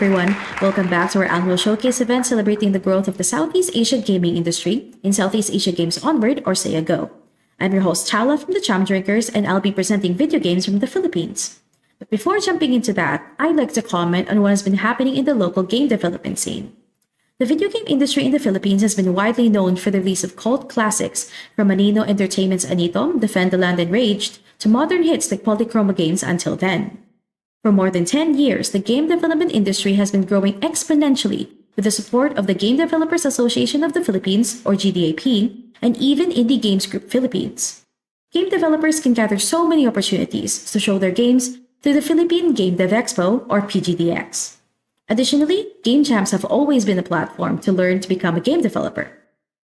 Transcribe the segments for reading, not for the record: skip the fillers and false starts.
everyone. Welcome back to our annual showcase event celebrating the growth of the Southeast Asia gaming industry in Southeast Asia Games Onward, or SEAGO. I'm your host, Chala from the Cham Drinkers, and I'll be presenting video games from the Philippines. But before jumping into that, I'd like to comment on what has been happening in the local game development scene. The video game industry in the Philippines has been widely known for the release of cult classics, from Manino Entertainment's Anito, Defend the Land Enraged, to modern hits like Polychroma games until then. For more than 10 years, the game development industry has been growing exponentially with the support of the Game Developers Association of the Philippines, or GDAP, and even Indie Games Group Philippines. Game developers can gather so many opportunities to show their games through the Philippine Game Dev Expo, or PGDX. Additionally, game jams have always been a platform to learn to become a game developer.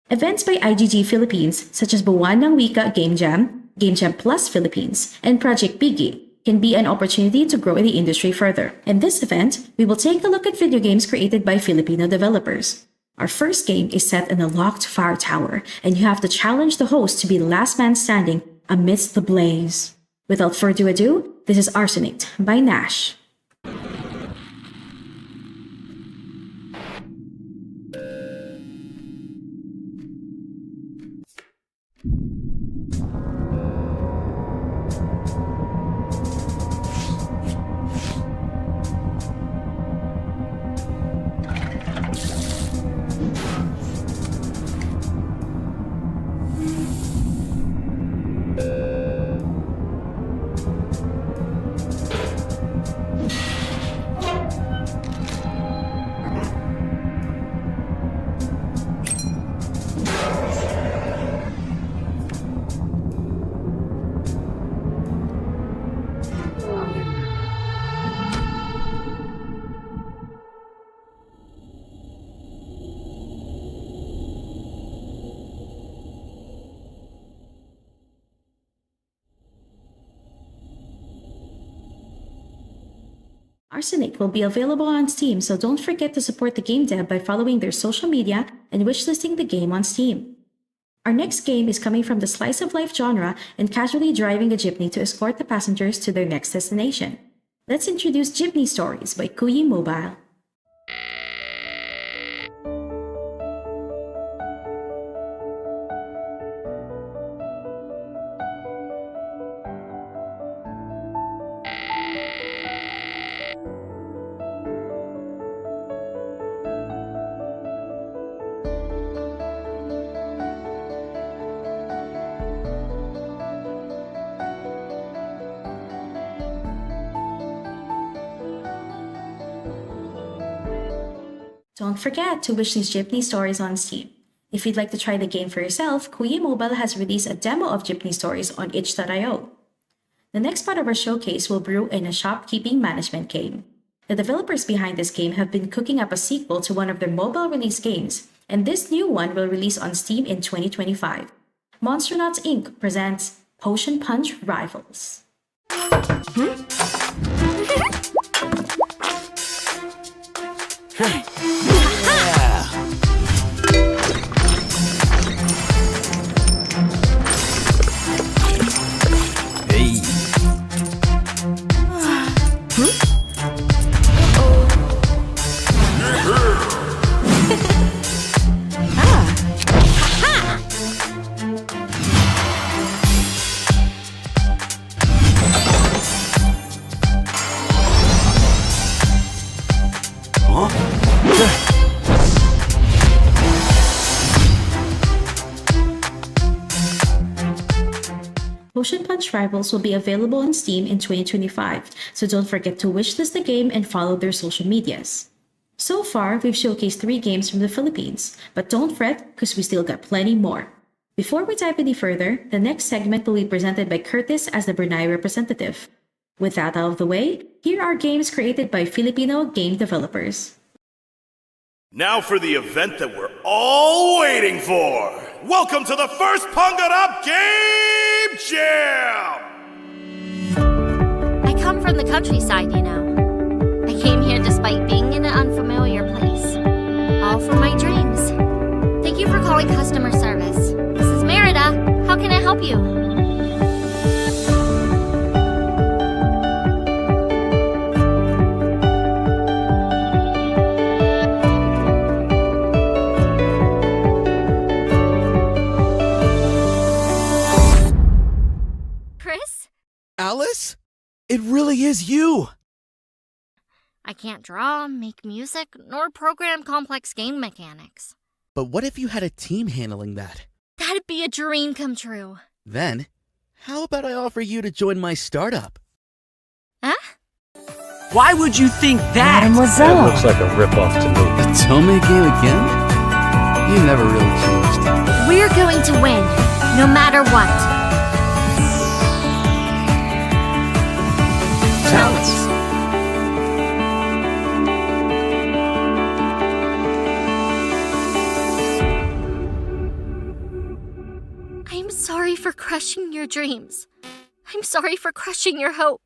Events by IGG Philippines, such as Buwan ng Wika Game Jam Plus Philippines, and Project Biggie, can be an opportunity to grow in the industry further. In this event, we will take a look at video games created by Filipino developers. Our first game is set in a locked fire tower, and you have to challenge the host to be the last man standing amidst the blaze. Without further ado, this is Arsenate by Nash. Arsenate will be available on Steam, so don't forget to support the game dev by following their social media and wishlisting the game on Steam. Our next game is coming from the slice of life genre and casually driving a jeepney to escort the passengers to their next destination. Let's introduce Jeepney Stories by Kuyi Mobile. Don't forget to wish these Jeepney Stories on Steam. If you'd like to try the game for yourself, Kuyi Mobile has released a demo of Jeepney Stories on itch.io. The next part of our showcase will brew in a shopkeeping management game. The developers behind this game have been cooking up a sequel to one of their mobile release games, and this new one will release on Steam in 2025. Monstronauts Inc. presents Potion Punch Rivals. Potion Punch Rivals will be available on Steam in 2025, so don't forget to wishlist the game and follow their social medias. So far, we've showcased 3 games from the Philippines, but don't fret because we still got plenty more. Before we dive any further, the next segment will be presented by Curtis as the Brunei representative. With that out of the way, here are games created by Filipino game developers. Now for the event that we're all waiting for! Welcome to the first Pangarap Game Jam! I come from the countryside, you know. I came here despite being in an unfamiliar place. All for my dreams. Thank you for calling customer service. This is Merida. How can I help you? Alice? It really is you! I can't draw, make music, nor program complex game mechanics. But what if you had a team handling that? That'd be a dream come true. Then, how about I offer you to join my startup? Huh? Why would you think that? Mademoiselle. That looks like a ripoff to me. A Tome game again? You never really changed. We're going to win, no matter what. Talents. I'm sorry for crushing your dreams. I'm sorry for crushing your hope.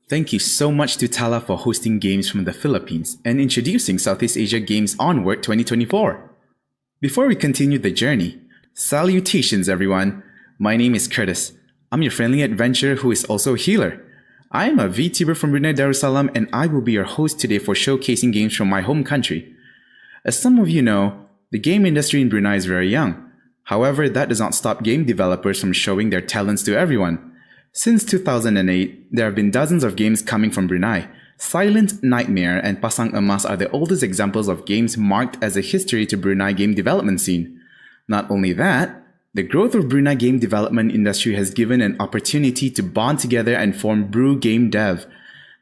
Thank you so much to Tala for hosting games from the Philippines and introducing Southeast Asia Games Onward 2024. Before we continue the journey, salutations everyone. My name is Curtis. I'm your friendly adventurer who is also a healer. I am a VTuber from Brunei Darussalam and I will be your host today for showcasing games from my home country. As some of you know, the game industry in Brunei is very young. However, that does not stop game developers from showing their talents to everyone. Since 2008, there have been dozens of games coming from Brunei. Silent Nightmare and Pasang Emas are the oldest examples of games marked as a history to Brunei game development scene. Not only that, the growth of Brunei game development industry has given an opportunity to bond together and form Bru Game Dev.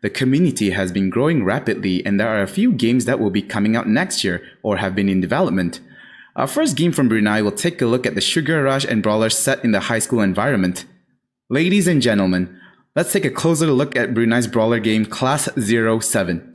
The community has been growing rapidly and there are a few games that will be coming out next year or have been in development. Our first game from Brunei will take a look at the Sugar Rush and Brawler set in the high school environment. Ladies and gentlemen, let's take a closer look at Brunei's brawler game Class 07.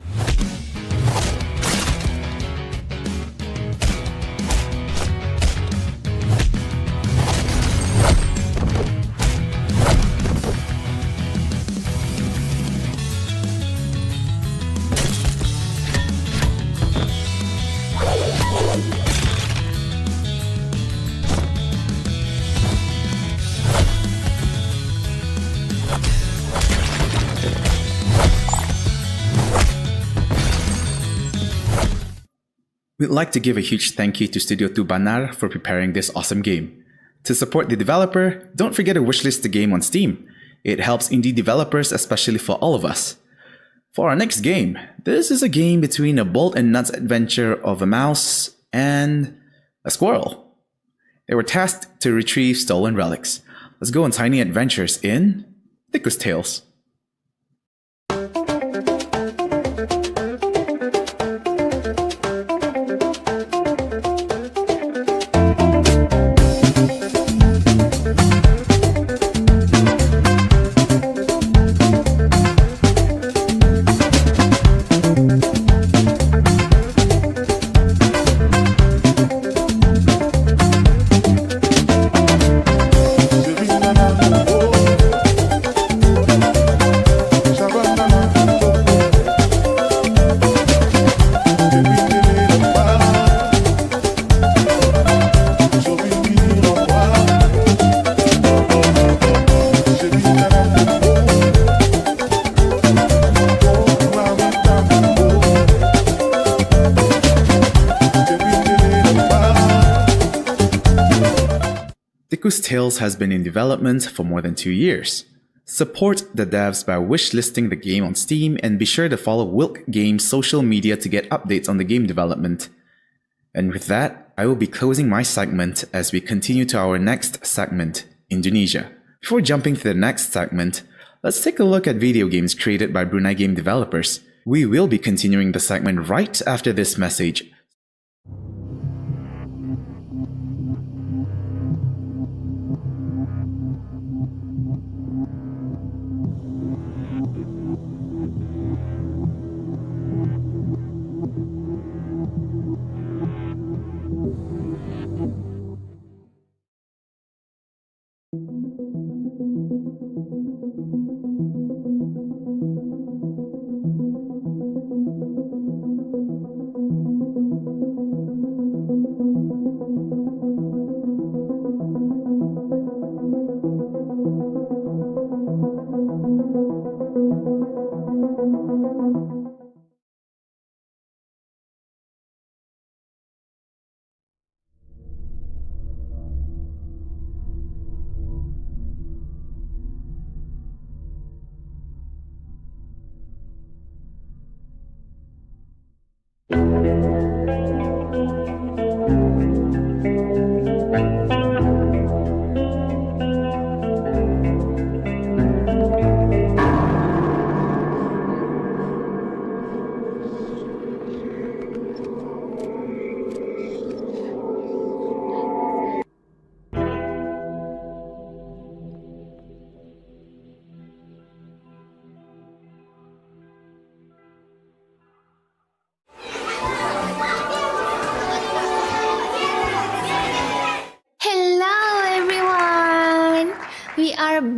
We'd like to give a huge thank you to Studio Tubanar for preparing this awesome game. To support the developer, don't forget to wishlist the game on Steam. It helps indie developers, especially for all of us. For our next game, this is a game between a bolt and nuts adventure of a mouse and a squirrel. They were tasked to retrieve stolen relics. Let's go on tiny adventures in Tikus Tales. Tikus Tales has been in development for more than 2 years. Support the devs by wishlisting the game on Steam and be sure to follow Wilk Games' social media to get updates on the game development. And with that, I will be closing my segment as we continue to our next segment, Indonesia. Before jumping to the next segment, let's take a look at video games created by Brunei game developers. We will be continuing the segment right after this message.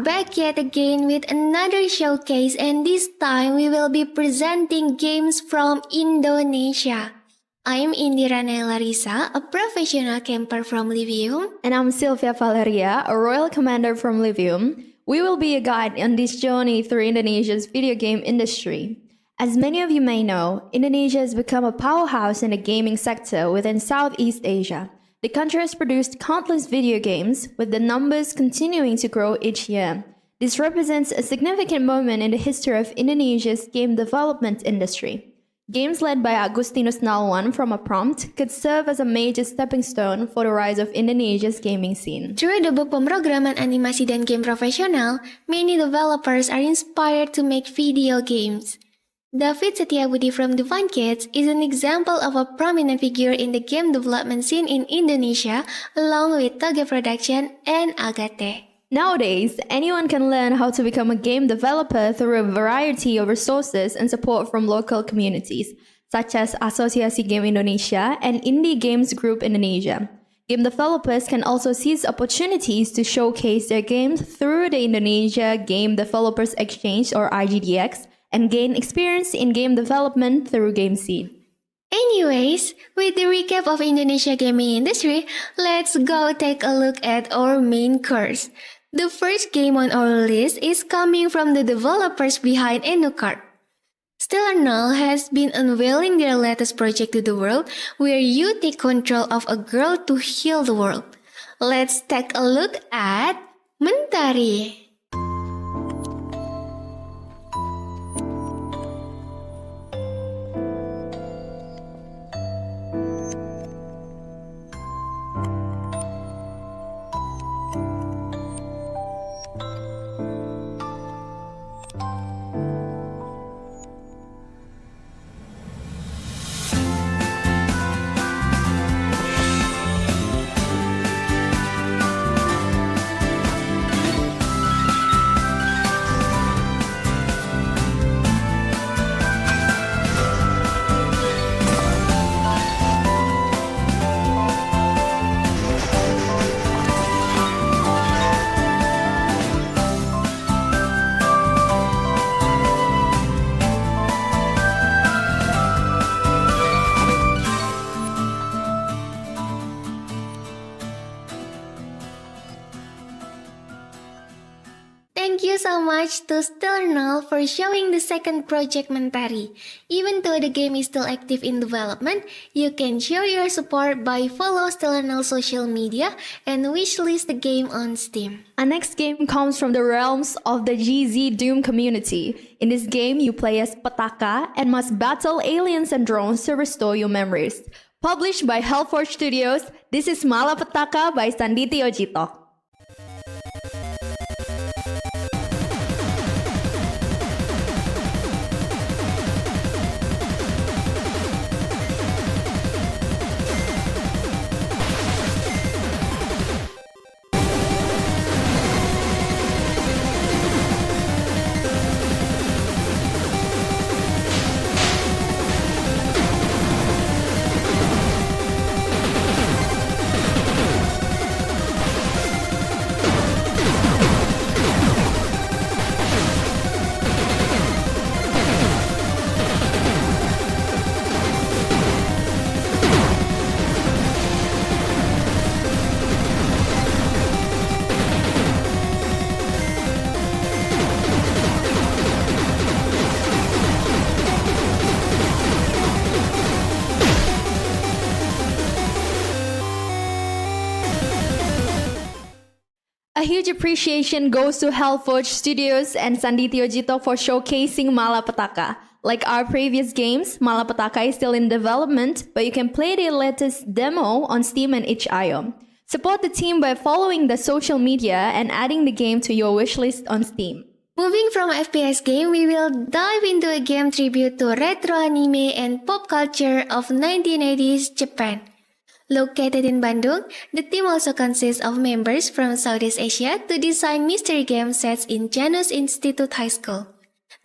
back yet again with another showcase, and this time we will be presenting games from Indonesia. I'm Indira Larissa, a professional camper from Livium. And I'm Sylvia Valeria, a royal commander from Livium. We will be a guide on this journey through Indonesia's video game industry. As many of you may know, Indonesia has become a powerhouse in the gaming sector within Southeast Asia. The country has produced countless video games, with the numbers continuing to grow each year. This represents a significant moment in the history of Indonesia's game development industry. Games led by Agustinus Nalwan from a prompt could serve as a major stepping stone for the rise of Indonesia's gaming scene. Through the pemrograman animasi dan game profesional, many developers are inspired to make video games. David Setiabudi from Divine Kids is an example of a prominent figure in the game development scene in Indonesia, along with Toge Production and Agate. Nowadays, anyone can learn how to become a game developer through a variety of resources and support from local communities, such as Asosiasi Game Indonesia and Indie Games Group Indonesia. Game developers can also seize opportunities to showcase their games through the Indonesia Game Developers Exchange or IGDX, and gain experience in game development through GameSeed. Anyways, with the recap of Indonesia gaming industry, let's go take a look at our main course. The first game on our list is coming from the developers behind Enucard. Stellar Null has been unveiling their latest project to the world, where you take control of a girl to heal the world. Let's take a look at Mentari. Thank you so much to Stellar Null for showing the second project Mentari. Even though the game is still active in development, you can show your support by follow Stellar Null's social media and wishlist the game on Steam. Our next game comes from the realms of the GZ Doom community. In this game, you play as Petaka and must battle aliens and drones to restore your memories. Published by Hellforge Studios, this is Malapetaka by Sanditi Ojito. A huge appreciation goes to Hellforge Studios and Sanditi Ojito for showcasing Malapetaka. Like our previous games, Malapetaka is still in development, but you can play the latest demo on Steam and itch.io. Support the team by following the social media and adding the game to your wishlist on Steam. Moving from FPS game, we will dive into a game tribute to retro anime and pop culture of 1980s Japan. Located in Bandung, the team also consists of members from Southeast Asia to design mystery game sets in Janus Institute High School.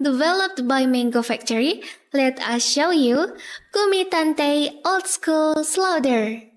Developed by Mango Factory, let us show you Kumitante Old School Slaughter.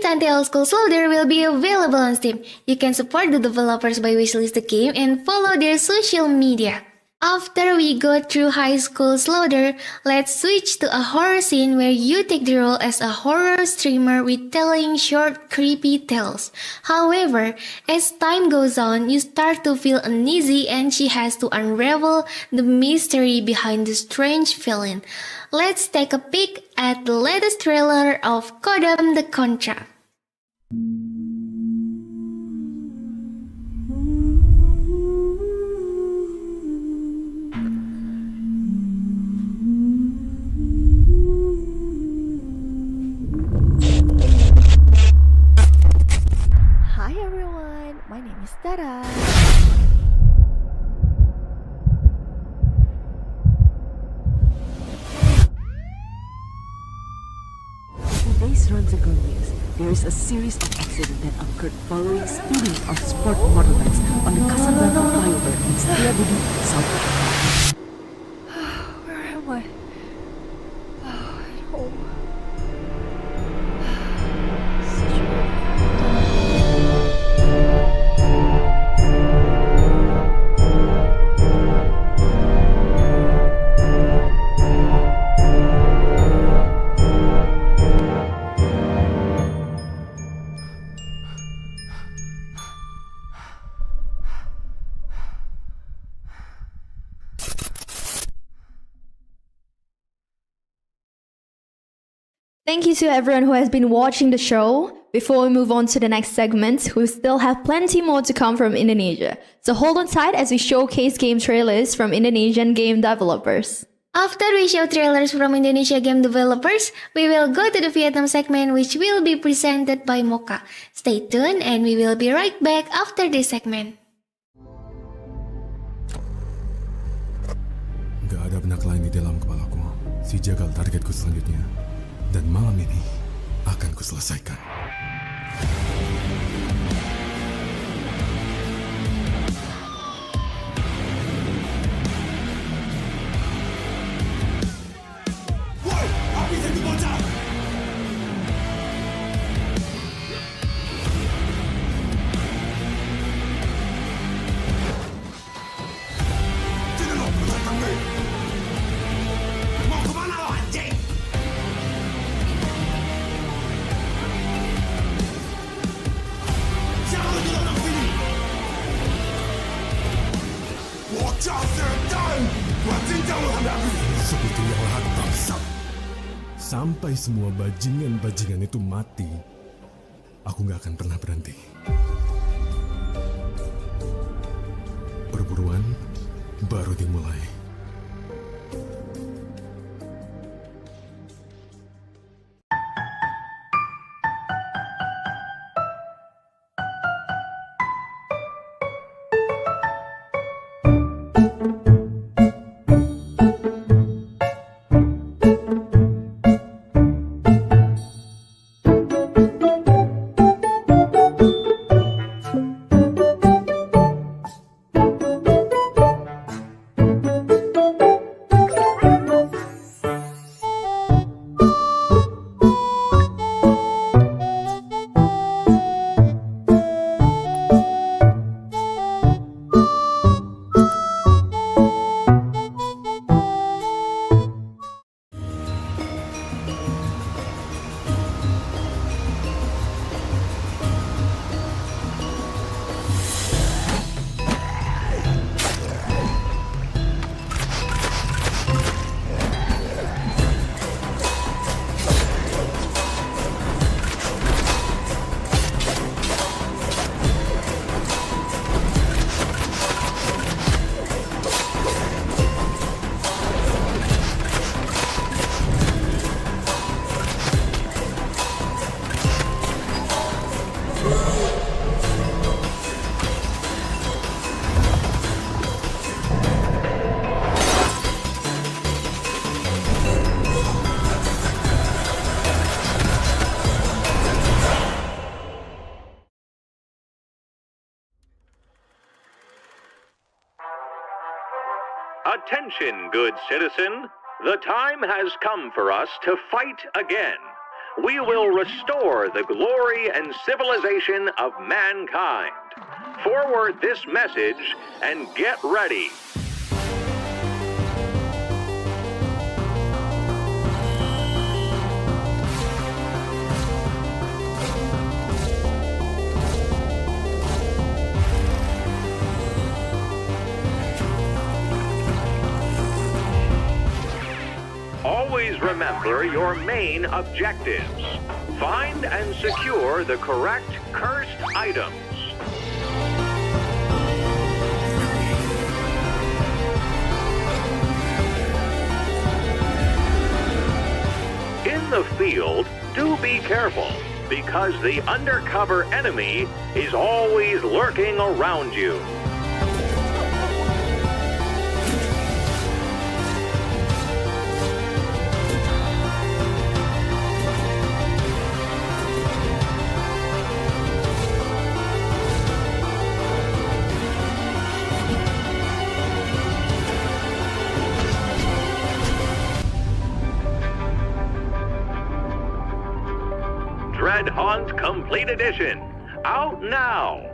Telltale Schools Loader will be available on Steam. You can support the developers by wishlist the game and follow their social media. After we go through High School's Loader, let's switch to a horror scene where you take the role as a horror streamer with telling short, creepy tales. However, as time goes on, you start to feel uneasy and she has to unravel the mystery behind the strange villain. Let's take a peek at the latest trailer of Kodam the Contra. Hi everyone, my name is Tara. Today's Ronzagon News, there is a series of accidents that occurred following speeding of sport motorbikes on the Casablanca flyover in Setiabudi, South Africa. Where am I? At home. Thank you to everyone who has been watching the show. Before we move on to the next segment, we still have plenty more to come from Indonesia. So hold on tight as we showcase game trailers from Indonesian game developers. After we show trailers from Indonesia game developers, we will go to the Vietnam segment which will be presented by Mocha. Stay tuned and we will be right back after this segment. Gak ada benak lain di dalam kepalaku. Si jagal targetku selanjutnya. Dan malam ini akan kuselesaikan. Woi, habis itu bocah! Tidak lo perlu kami. Mau kemana lo anjing? Siapa lo juga orang sini? Bocah setan! Gua cincang lo sampai habis. Seperti yang lahat bangsat. Sampai semua bajingan-bajingan itu mati, aku gak akan pernah berhenti. Perburuan baru dimulai. Attention, good citizen. The time has come for us to fight again. We will restore the glory and civilization of mankind. Forward this message and get ready. Always remember your main objectives. Find and secure the correct cursed items. In the field, do be careful, because the undercover enemy is always lurking around you. Dread Haunt Complete Edition, out now!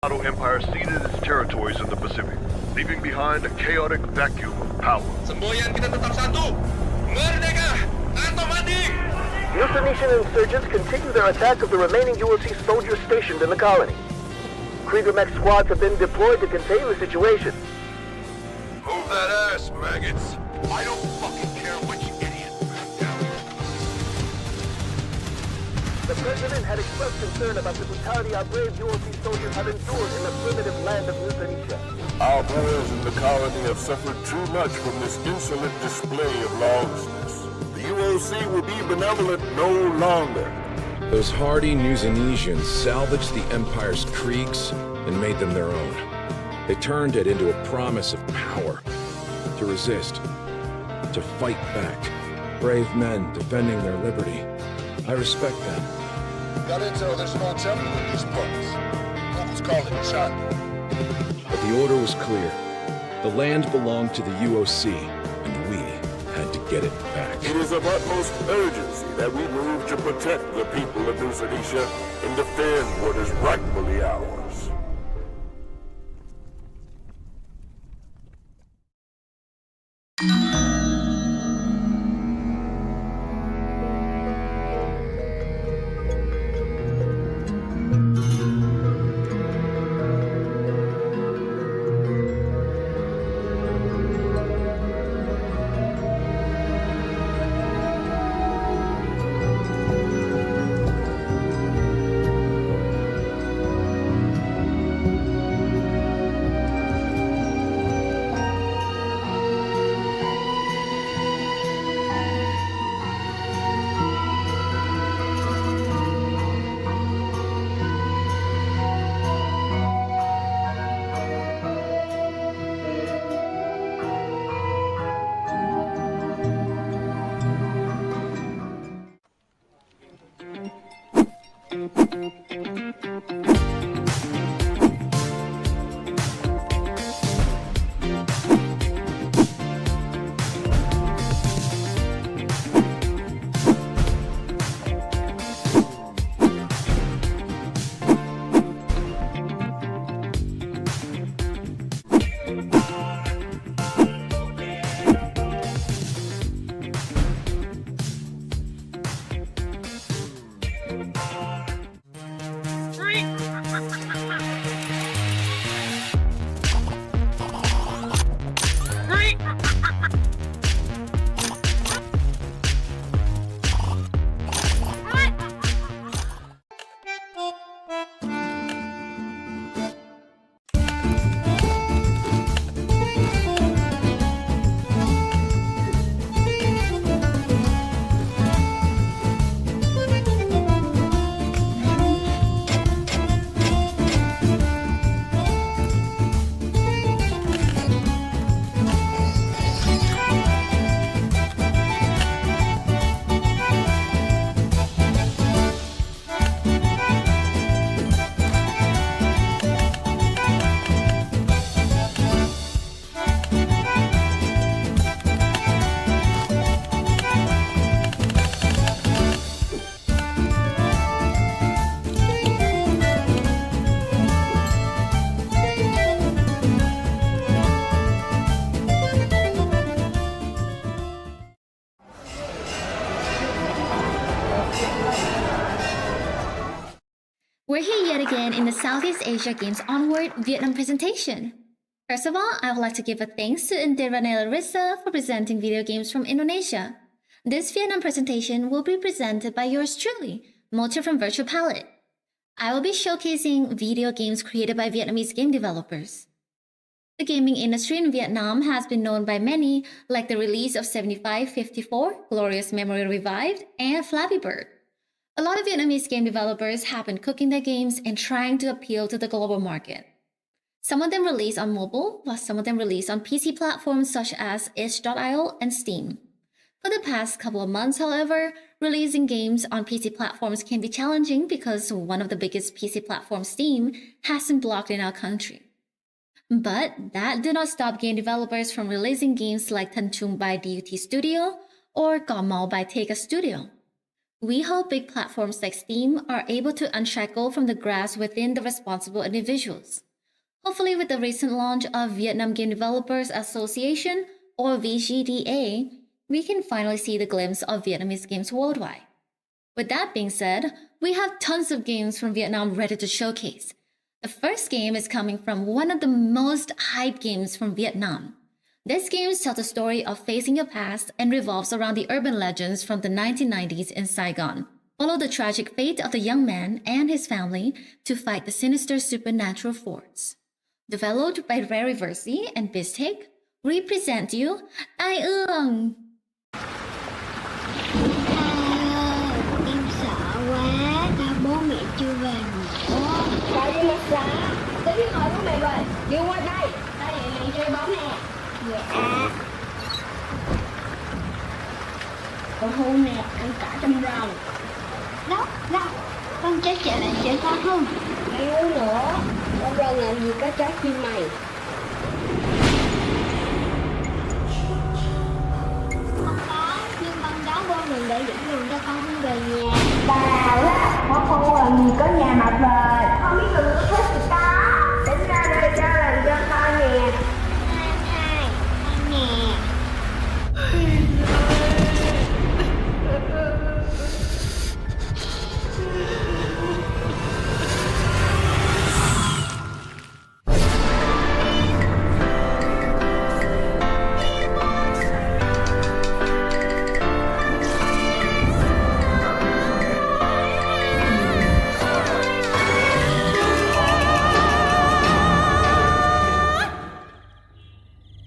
Empire ceded its territories in the Pacific, leaving behind a chaotic vacuum of power. Semboyan kita tetap satu. Merdeka atau mati. Indonesian insurgents continue their attack of the remaining UOC soldiers stationed in the colony. Krieger mech squads have been deployed to contain the situation. Move that ass, maggots. I don't fucking care which idiot. The president had expressed concern about the brutality our brave UOC soldiers have endured in the primitive land of Indonesia. Our brothers in the colony have suffered too much from this insolent display of lawlessness. The UOC will be benevolent no longer. Those hardy Indonesians salvaged the Empire's kriegs and made them their own. They turned it into a promise of power, to resist, to fight back. Brave men defending their liberty. I respect them. Got intel there's an old temple in these parts. Locals call it China. But the order was clear. The land belonged to the UOC, and we had to get it back. It is of utmost urgency that we move to protect the people of Indonesia and defend what is rightfully ours. We're here yet again in the Southeast Asia Games Onward Vietnam presentation. First of all, I would like to give a thanks to Indira Rissa for presenting video games from Indonesia. This Vietnam presentation will be presented by yours truly, Mocha from Virtual Palette. I will be showcasing video games created by Vietnamese game developers. The gaming industry in Vietnam has been known by many, like the release of 7554, Glorious Memory Revived, and Flappy Bird. A lot of Vietnamese game developers have been cooking their games and trying to appeal to the global market. Some of them release on mobile, while some of them release on PC platforms such as itch.io and Steam. For the past couple of months, however, releasing games on PC platforms can be challenging because one of the biggest PC platforms, Steam, has been blocked in our country. But that did not stop game developers from releasing games like Thân Chung by DUT Studio or Gõ Mao by Teika Studio. We hope big platforms like Steam are able to unshackle from the grasp within the responsible individuals. Hopefully, with the recent launch of Vietnam Game Developers Association, or VGDA, we can finally see the glimpse of Vietnamese games worldwide. With that being said, we have tons of games from Vietnam ready to showcase. The first game is coming from one of the most hyped games from Vietnam. This game tells the story of facing your past and revolves around the urban legends from the 1990s in Saigon. Follow the tragic fate of the young man and his family to fight the sinister supernatural force. Developed by Rariversi and Biztake, we present you Tai Ương. Em sợ quá, sao bố mẹ chưa về nữa? Sao với mắt giá? Tới khi hỏi bố mẹ về, đi qua đây, ta dạy mẹ chơi bóng nè. Dạ. Con hôn nè, ăn cả trong rồng. Đâu, đâu, con trái chạy lại chơi con không? Mày uống nữa, con rồng làm gì có trái chim mày. Đừng để dẫn đường cho con không về nhà. Bà á, con làm gì có nhà mà về. Con biết đường có thích gì ta. Tính ra đây cho làm cho con nè. Hai, nè.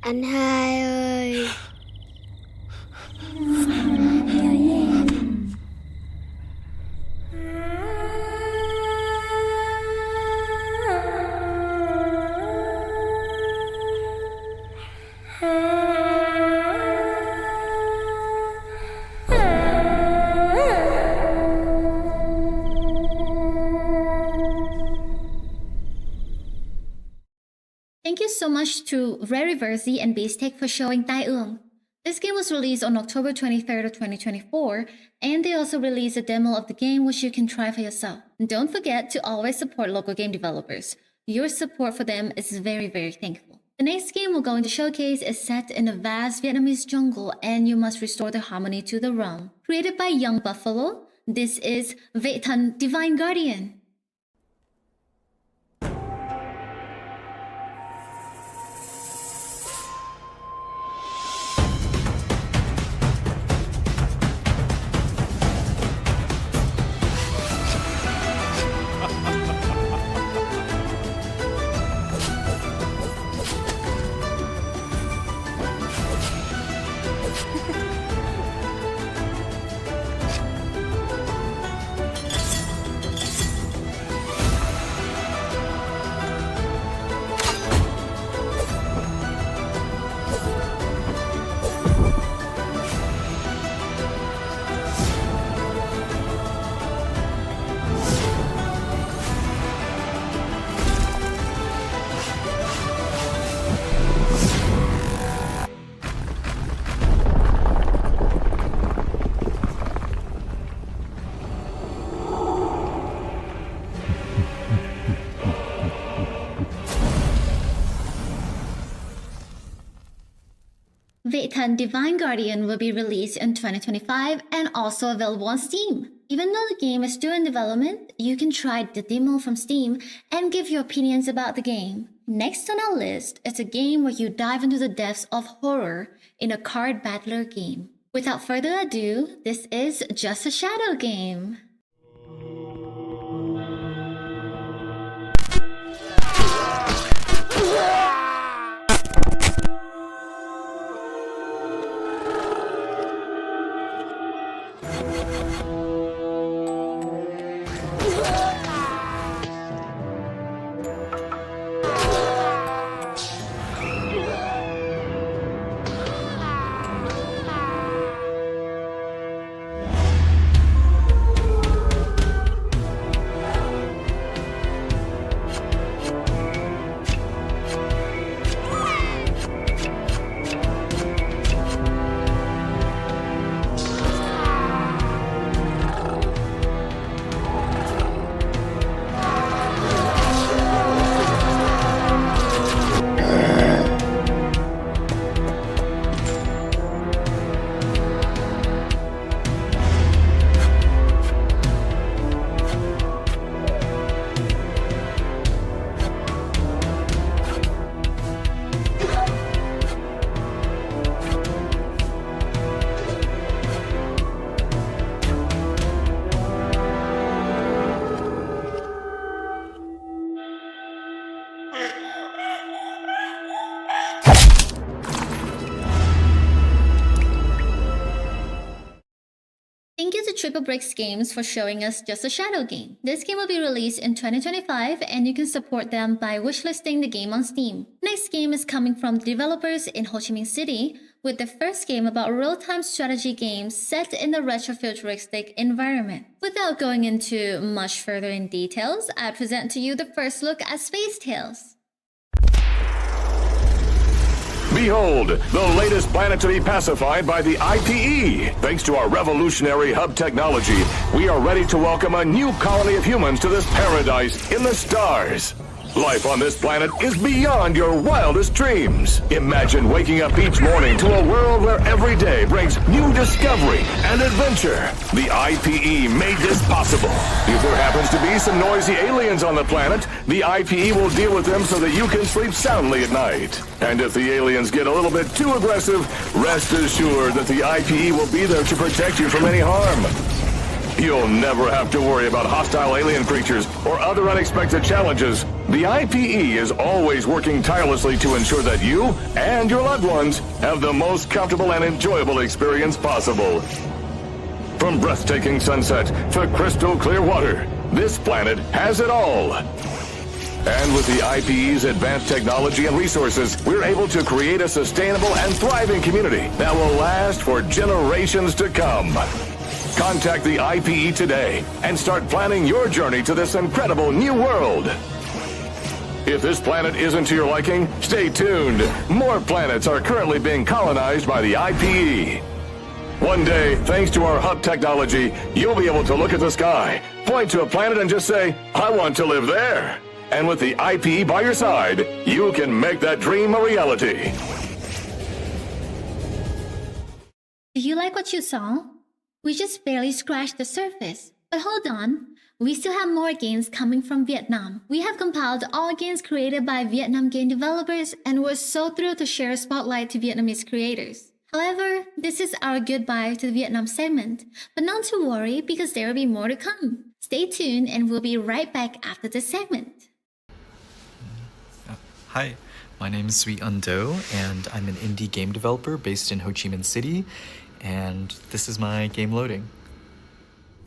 Anh hai ơi. Thank you so much to Rariversi and Biztake for showing Tai Ương. This game was released on October 23rd of 2024, and they also released a demo of the game which you can try for yourself. And don't forget to always support local game developers. Your support for them is very, very thankful. The next game we're going to showcase is set in a vast Vietnamese jungle, and you must restore the harmony to the realm. Created by Young Buffalo, this is Vệ Thần Divine Guardian. Vệ Thần Divine Guardian will be released in 2025 and also available on Steam. Even though the game is still in development, you can try the demo from Steam and give your opinions about the game. Next on our list is a game where you dive into the depths of horror in a card battler game. Without further ado, this is Just a Shadow game. Triple Bricks Games for showing us Just a Shadow game. This game will be released in 2025 and you can support them by wishlisting the game on Steam. Next game is coming from developers in Ho Chi Minh City, with the first game about real-time strategy games set in a retrofuturistic environment. Without going into much further in details, I present to you the first look at Space Tales. Behold, the latest planet to be pacified by the IPE. Thanks to our revolutionary hub technology, we are ready to welcome a new colony of humans to this paradise in the stars. Life on this planet is beyond your wildest dreams. Imagine waking up each morning to a world where every day brings new discovery and adventure. The IPE made this possible. If there happens to be some noisy aliens on the planet, the IPE will deal with them so that you can sleep soundly at night. And if the aliens get a little bit too aggressive, rest assured that the IPE will be there to protect you from any harm. You'll never have to worry about hostile alien creatures or other unexpected challenges. The IPE is always working tirelessly to ensure that you and your loved ones have the most comfortable and enjoyable experience possible. From breathtaking sunsets to crystal clear water, this planet has it all. And with the IPE's advanced technology and resources, we're able to create a sustainable and thriving community that will last for generations to come. Contact the IPE today and start planning your journey to this incredible new world. If this planet isn't to your liking, stay tuned. More planets are currently being colonized by the IPE. One day, thanks to our hub technology, you'll be able to look at the sky, point to a planet and just say, I want to live there. And with the IPE by your side, you can make that dream a reality. Do you like what you saw? We just barely scratched the surface. But hold on, we still have more games coming from Vietnam. We have compiled all games created by Vietnam game developers and we're so thrilled to share a spotlight to Vietnamese creators. However, this is our goodbye to the Vietnam segment. But not to worry because there will be more to come. Stay tuned and we'll be right back after this segment. Hi, my name is Sweet Undo and I'm an indie game developer based in Ho Chi Minh City. And this is my game loading.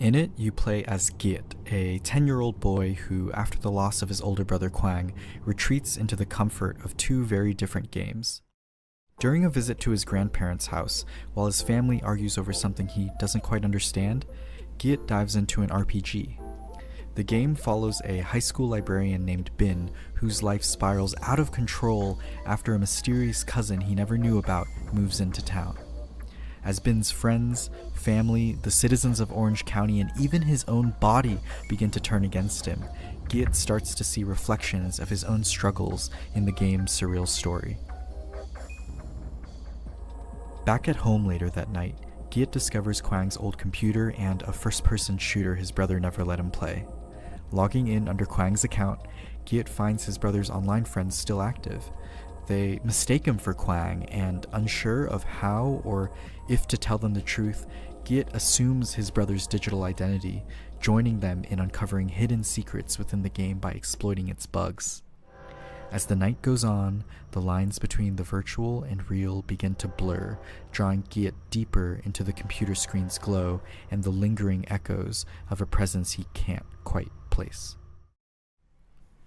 In it, you play as Giet, a 10-year-old boy who, after the loss of his older brother Quang, retreats into the comfort of two very different games. During a visit to his grandparents' house, while his family argues over something he doesn't quite understand, Giet dives into an RPG. The game follows a high school librarian named Bin, whose life spirals out of control after a mysterious cousin he never knew about moves into town. As Bin's friends, family, the citizens of Orange County, and even his own body begin to turn against him, Giet starts to see reflections of his own struggles in the game's surreal story. Back at home later that night, Giet discovers Quang's old computer and a first-person shooter his brother never let him play. Logging in under Quang's account, Giet finds his brother's online friends still active. They mistake him for Quang, and unsure of how or if to tell them the truth, Giet assumes his brother's digital identity, joining them in uncovering hidden secrets within the game by exploiting its bugs. As the night goes on, the lines between the virtual and real begin to blur, drawing Giet deeper into the computer screen's glow and the lingering echoes of a presence he can't quite place.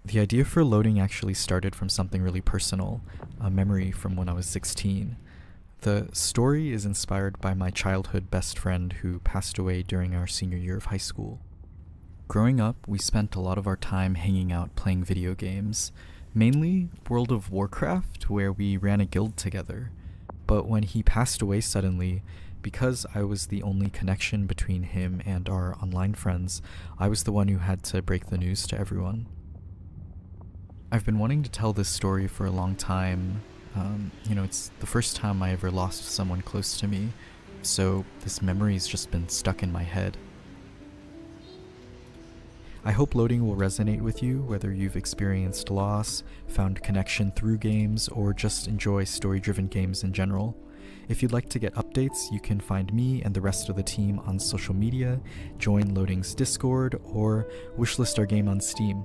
The idea for loading actually started from something really personal, a memory from when I was 16. The story is inspired by my childhood best friend who passed away during our senior year of high school. Growing up, we spent a lot of our time hanging out playing video games, mainly World of Warcraft, where we ran a guild together. But when he passed away suddenly, because I was the only connection between him and our online friends, I was the one who had to break the news to everyone. I've been wanting to tell this story for a long time. It's the first time I ever lost someone close to me, so this memory's just been stuck in my head. I hope loading will resonate with you, whether you've experienced loss, found connection through games, or just enjoy story-driven games in general. If you'd like to get updates, you can find me and the rest of the team on social media, join Loading's Discord, or wishlist our game on Steam.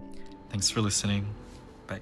Thanks for listening. Bye.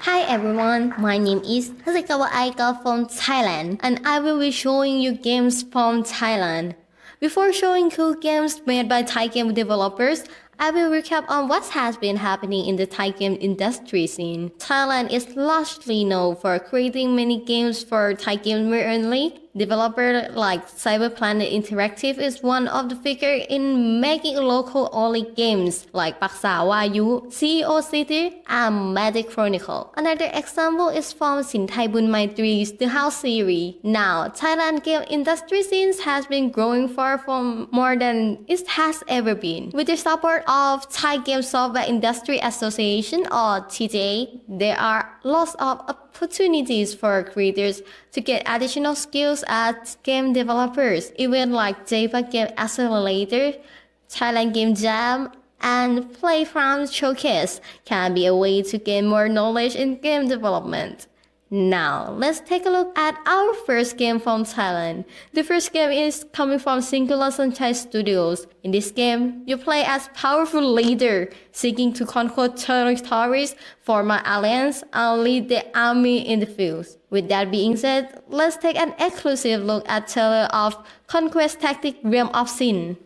Hi everyone, my name is Hasekawa Aika from Thailand and I will be showing you games from Thailand. Before showing cool games made by Thai game developers, I will recap on what has been happening in the Thai game industry scene. Thailand is largely known for creating many games for Thai gamer only. Developer like Cyberplanet Interactive is one of the figures in making local-only games like Paksa Wayu, CEO City, and Magic Chronicle. Another example is from Sinthai Bun Maitri's The House series. Now, Thailand game industry scene has been growing far from more than it has ever been. With the support of Thai Game Software Industry Association or TGA, there are lots of opportunities for creators to get additional skills as game developers. Events like Java Game Accelerator, Thailand Game Jam, and Playground Showcase can be a way to gain more knowledge in game development. Now, let's take a look at our first game from Thailand. The first game is coming from Singular Sunshine Studios. In this game, you play as powerful leader, seeking to conquer territories, form an alliance, and lead the army in the field. With that being said, let's take an exclusive look at trailer of Conquest Tactic Realm of Sin.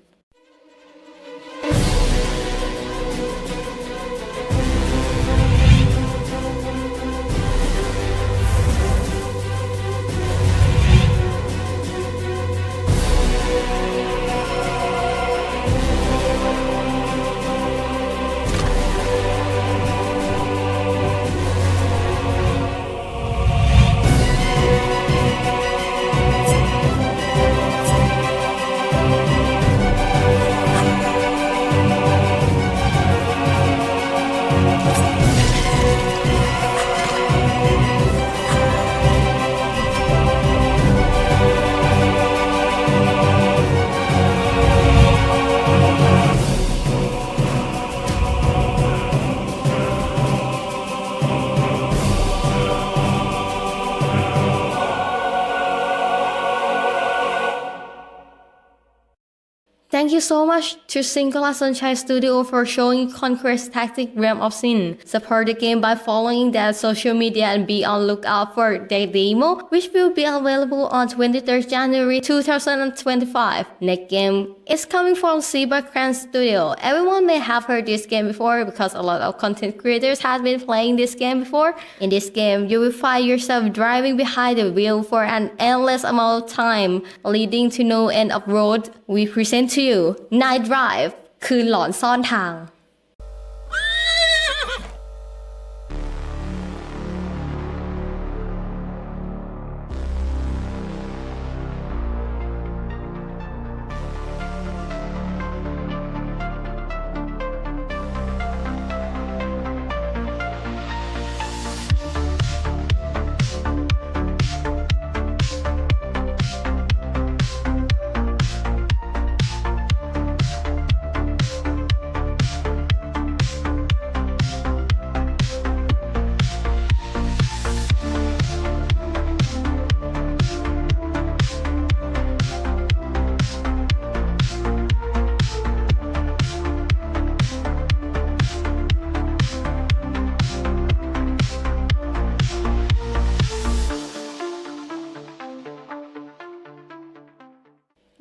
Thank you so much to Singola Sunshine Studio for showing Conquest Tactic Realm of Sin. Support the game by following their social media and be on lookout for their demo, which will be available on 23rd January 2025. Next game is coming from Cybercran Studio. Everyone may have heard this game before because a lot of content creators have been playing this game before. In this game, you will find yourself driving behind the wheel for an endless amount of time, leading to no end of road. We present to you Night Drive คืนหลอนซ่อนทาง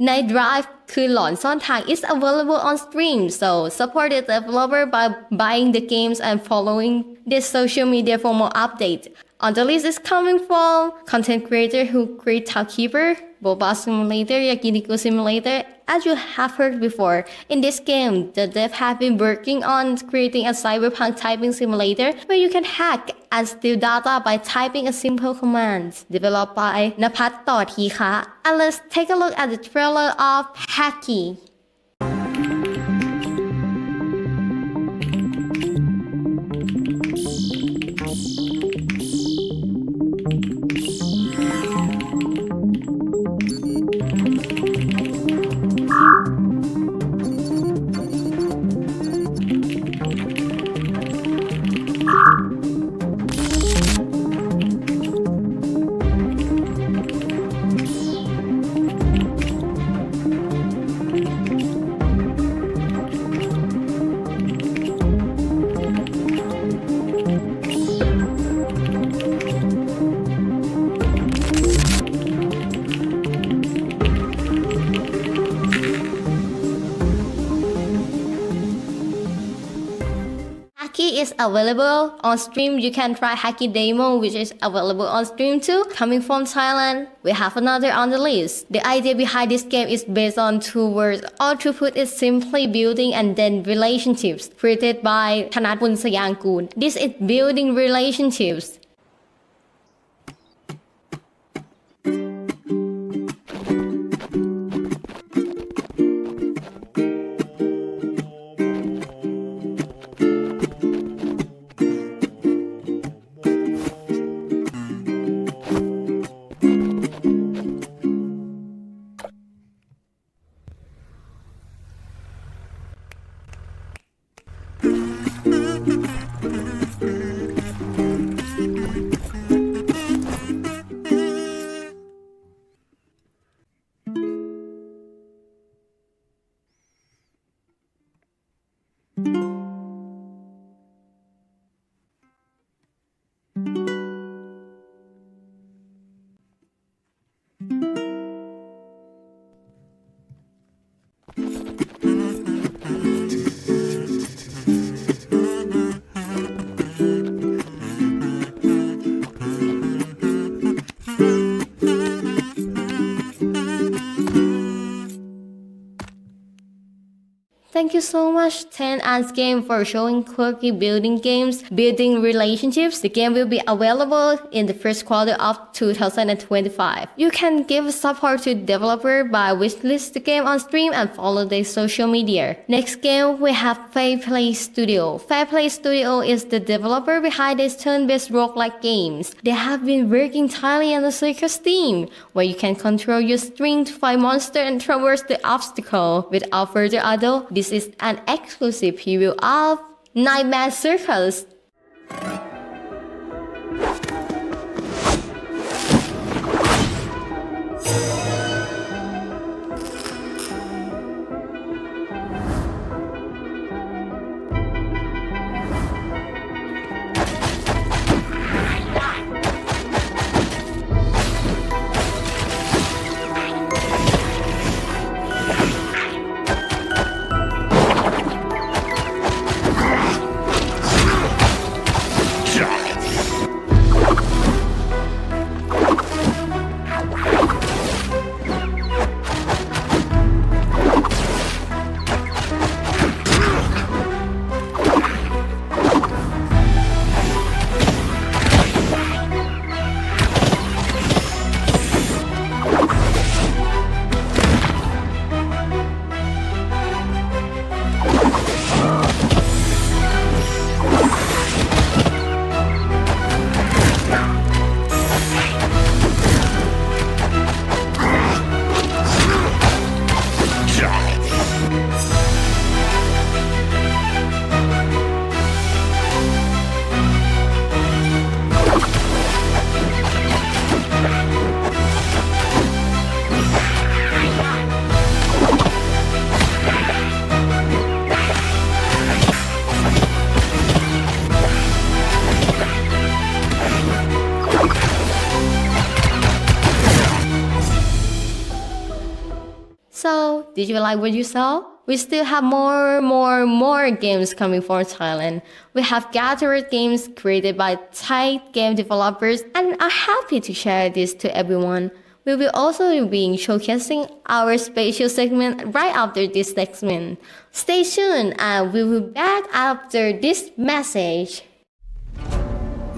Night Drive คืนหลอนซ่อนทาง is available on stream, so support the developer by buying the games and following their social media for more updates. On the list is coming from content creator who create Timekeeper, Boba Simulator, Yakiniku Simulator. As you have heard before, in this game, the devs have been working on creating a cyberpunk typing simulator where you can hack and steal data by typing a simple command. Developed by Napat Tika. And let's take a look at the trailer of Hacky. Hacky is available on stream. You can try Hacky demo, which is available on stream too. Coming from Thailand, we have another on the list. The idea behind this game is based on two words, or to put it simply, building and then relationships. Created by Thanat Bunsayangkul. This is building relationships. Thank you so much 10 Ants Game for showing quirky building games, building relationships. The game will be available in the first quarter of 2025. You can give support to developer by wishlist the game on stream and follow their social media. Next game we have Fair Play Studio. Fair Play Studio is the developer behind these turn-based roguelike games. They have been working tightly on the circus theme, where you can control your string to fight monsters and traverse the obstacle. Without further ado, this is an exclusive preview of Nightmare Circus. So, did you like what you saw? We still have more games coming from Thailand. We have gathered games created by Thai game developers and are happy to share this to everyone. We will also be showcasing our special segment right after this segment. Stay tuned and we will be back after this message.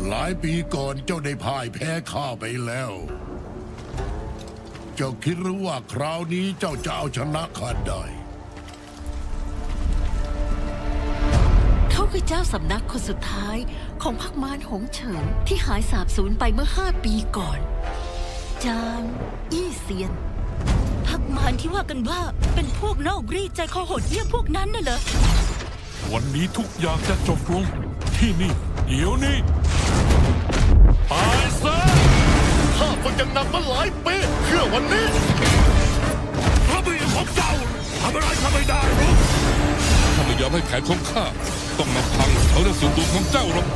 หลายปีก่อนเจ้าได้พ่ายแพ้ข้าไปแล้ว เจ้าคิดหรือว่าคราวนี้เจ้าจะเอาชนะข้าได้ เขาคือเจ้าสำนักคนสุดท้ายของพรรคมารหงเฉิงที่หายสาบสูญไปเมื่อ5 ปีก่อน จางอี้เซียนพรรคมารที่ว่ากันว่าเป็นพวกนอกรีดใจคอโหดเหี้ยมพวกนั้นน่ะเหรอ วันนี้ทุกอย่างจะจบลงที่นี่เดี๋ยวนี้ตายซะข้าฝึกอย่างหนักมาหลายปีเพื่อวันนี้พระบิดาของเจ้าทำอะไรข้าไม่ได้หรอกข้าไม่ยอมให้แขนของข้าต้องมาพังเขาจะสูญตัวของเจ้าหรอก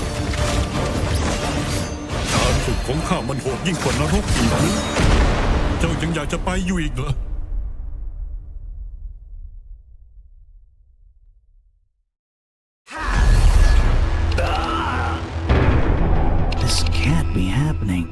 การฝึกของข้ามันโหดยิ่งกว่านรกอีกนะเจ้ายังอยากจะไปอยู่อีกเหรอ This can't be happening.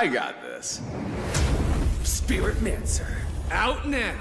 I got this. Spirit Mancer, out now.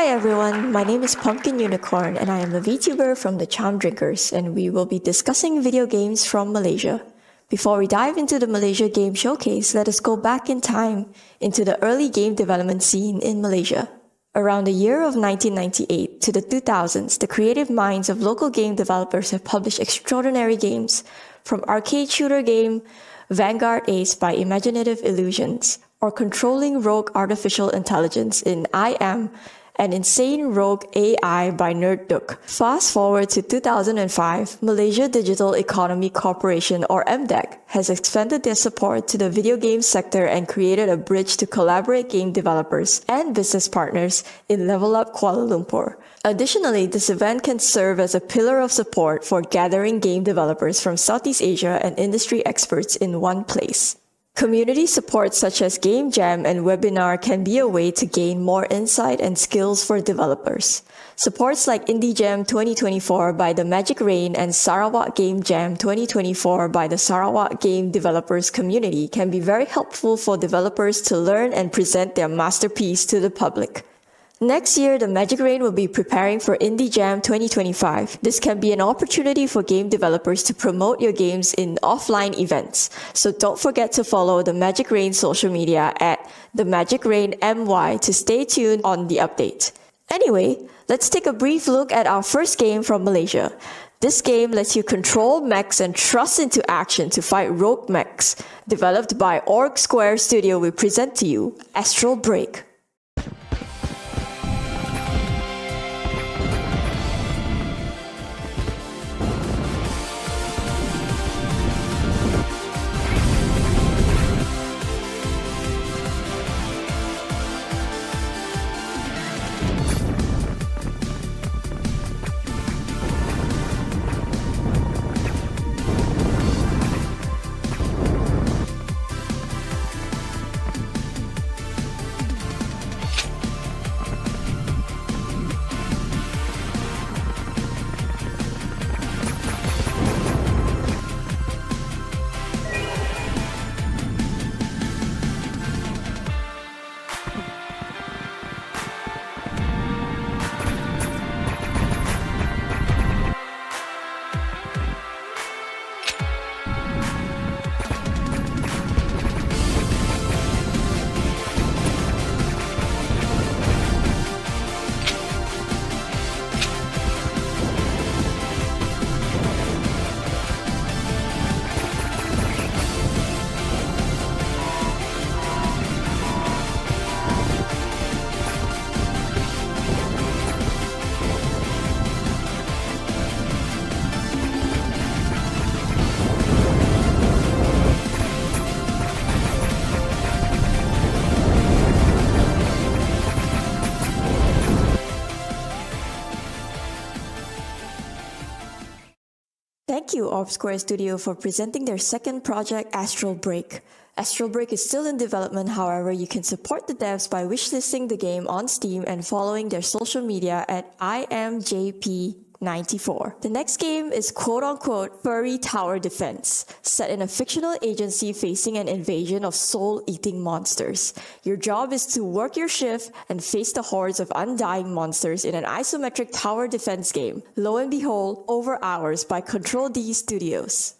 Hi everyone, my name is Pumpkin Unicorn and I am a VTuber from the Charm Drinkers, and we will be discussing video games from Malaysia. Before we dive into the Malaysia Game Showcase, let us go back in time into the early game development scene in Malaysia. Around the year of 1998 to the 2000s, the creative minds of local game developers have published extraordinary games, from arcade shooter game Vanguard Ace by Imaginative Illusions, or controlling rogue artificial intelligence in I Am an Insane Rogue AI by Nerdduck. Fast forward to 2005, Malaysia Digital Economy Corporation, or MDEC, has expanded their support to the video game sector and created a bridge to collaborate game developers and business partners in Level Up Kuala Lumpur. Additionally, this event can serve as a pillar of support for gathering game developers from Southeast Asia and industry experts in one place. Community support such as Game Jam and webinar can be a way to gain more insight and skills for developers. Supports like Indie Jam 2024 by the Magic Rain and Sarawak Game Jam 2024 by the Sarawak Game Developers Community can be very helpful for developers to learn and present their masterpiece to the public. Next year, the Magic Rain will be preparing for Indie Jam 2025. This can be an opportunity for game developers to promote your games in offline events. So don't forget to follow the Magic Rain social media at the Magic Rain MY to stay tuned on the update. Anyway, let's take a brief look at our first game from Malaysia. This game lets you control mechs and thrust into action to fight rogue mechs. Developed by Org Square Studio, we present to you Astral Break. Thank you, Orb Square Studio, for presenting their second project, Astral Break. Astral Break is still in development, however, you can support the devs by wishlisting the game on Steam and following their social media at IMJP94. The next game is quote-unquote Furry Tower Defense, set in a fictional agency facing an invasion of soul-eating monsters. Your job is to work your shift and face the hordes of undying monsters in an isometric tower defense game. Lo and behold, Over Hours by Control D Studios.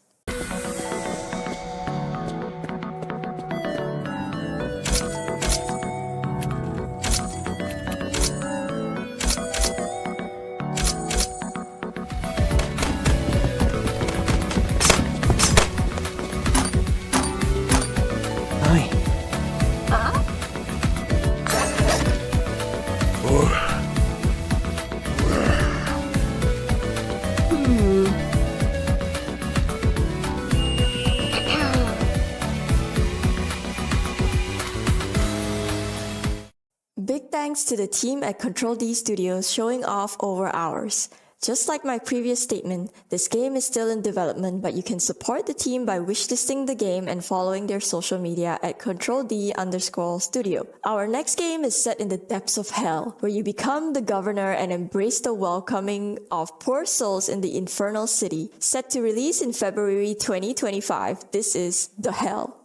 Big thanks to the team at Control D Studios showing off Over Hours. Just like my previous statement, this game is still in development, but you can support the team by wishlisting the game and following their social media at ControlD_Studio. Our next game is set in the depths of hell, where you become the governor and embrace the welcoming of poor souls in the infernal city. Set to release in February 2025, this is The Hell.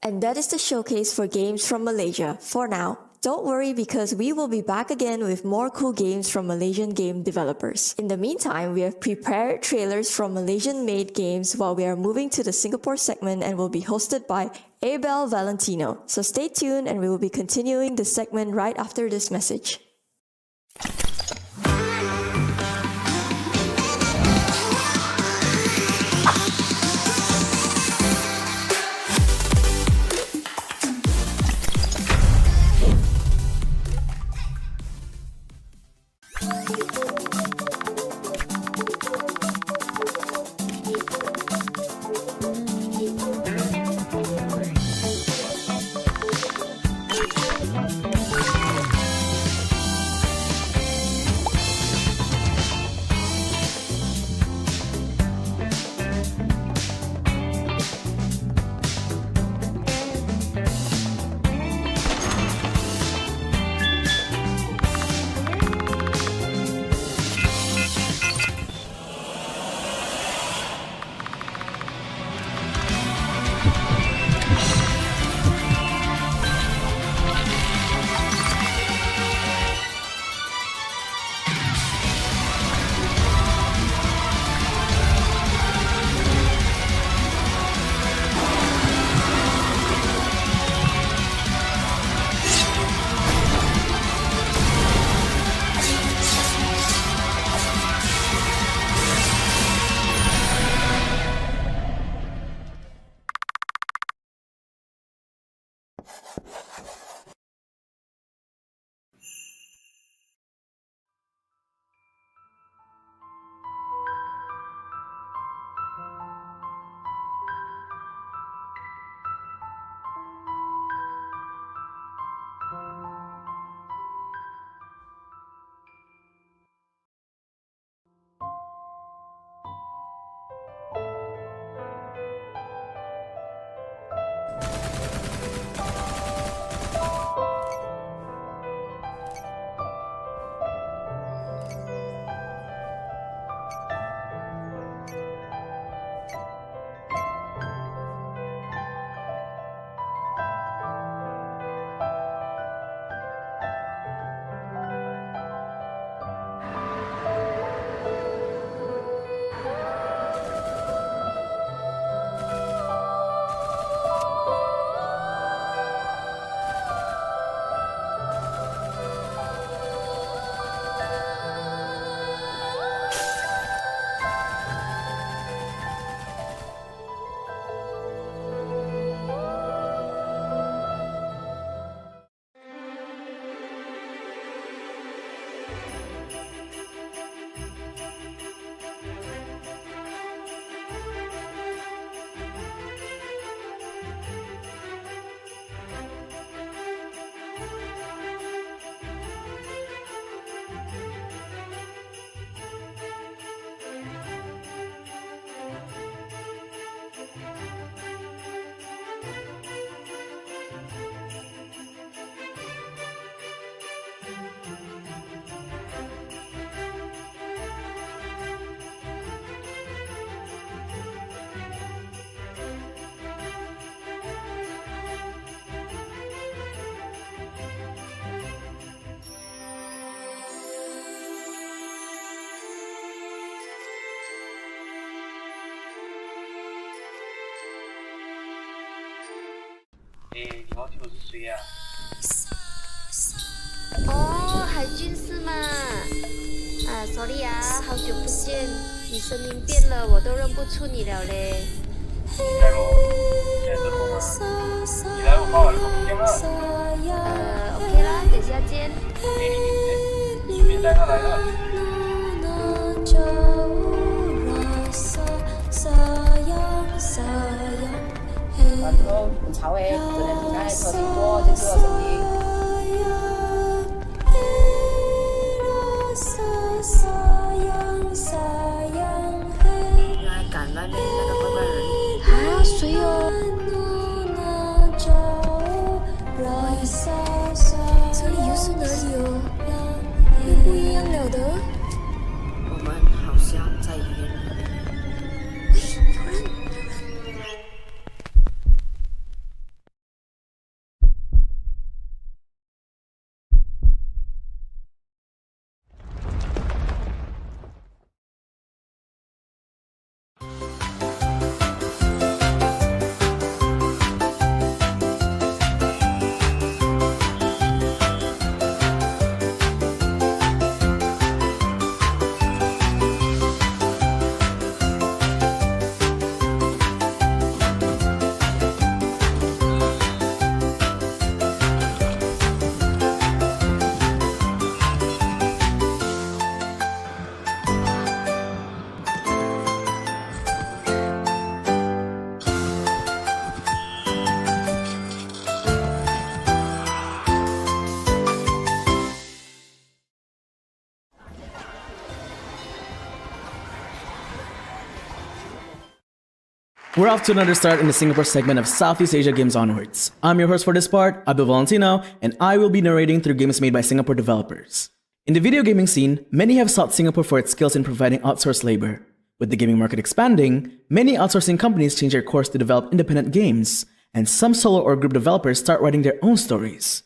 And that is the showcase for games from Malaysia for now. Don't worry because we will be back again with more cool games from Malaysian game developers. In the meantime, we have prepared trailers from Malaysian-made games while we are moving to the Singapore segment and will be hosted by Abel Valentino. So stay tuned and we will be continuing the segment right after this message. 哦，海军是吗？sorry 啊，好久不见，你声音变了，我都认不出你了嘞。OK 啦，等下见。反正很潮哎，昨天你刚才车经过就知道声音。来赶外面那个怪怪人啊？谁哦？这里又是哪里哦？又不一样了的。我们好像在医院里面。有人。We're off to another start in the Singapore segment of Southeast Asia Games Onwards. I'm your host for this part, Abdul Valentino, and I will be narrating through games made by Singapore developers. In the video gaming scene, many have sought Singapore for its skills in providing outsourced labor. With the gaming market expanding, many outsourcing companies change their course to develop independent games, and some solo or group developers start writing their own stories.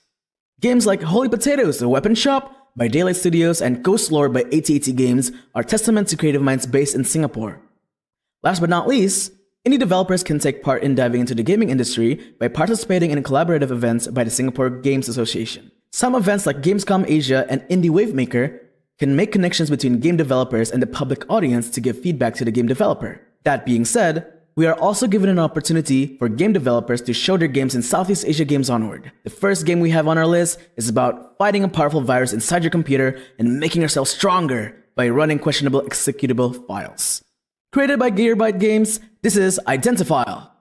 Games like Holy Potatoes, The Weapon Shop by Daylight Studios and Ghost Lore by AT&T Games are testament to creative minds based in Singapore. Last but not least, indie developers can take part in diving into the gaming industry by participating in collaborative events by the Singapore Games Association. Some events like Gamescom Asia and Indie Wavemaker can make connections between game developers and the public audience to give feedback to the game developer. That being said, we are also given an opportunity for game developers to show their games in Southeast Asia Games Onward. The first game we have on our list is about fighting a powerful virus inside your computer and making yourself stronger by running questionable executable files. Created by Gearbyte Games, this is Identifile.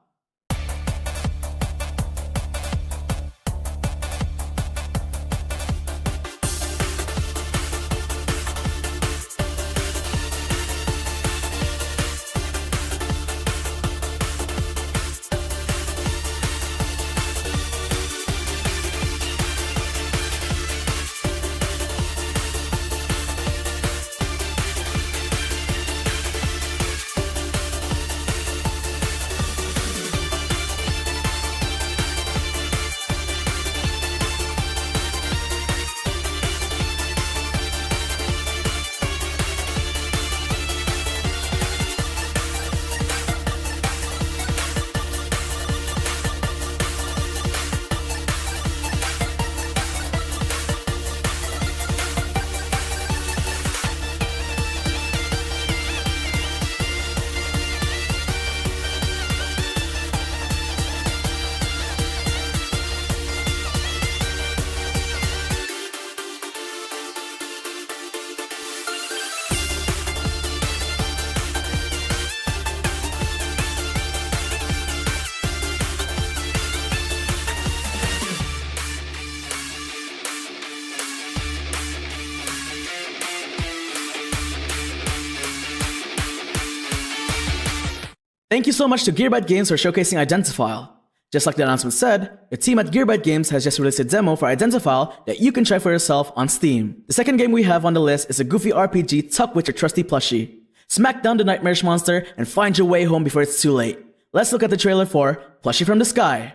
Thank you so much to Gearbyte Games for showcasing Identifile. Just like the announcement said, the team at Gearbyte Games has just released a demo for Identifile that you can try for yourself on Steam. The second game we have on the list is a goofy RPG tucked with your trusty plushie. Smack down the nightmarish monster and find your way home before it's too late. Let's look at the trailer for Plushie from the Sky.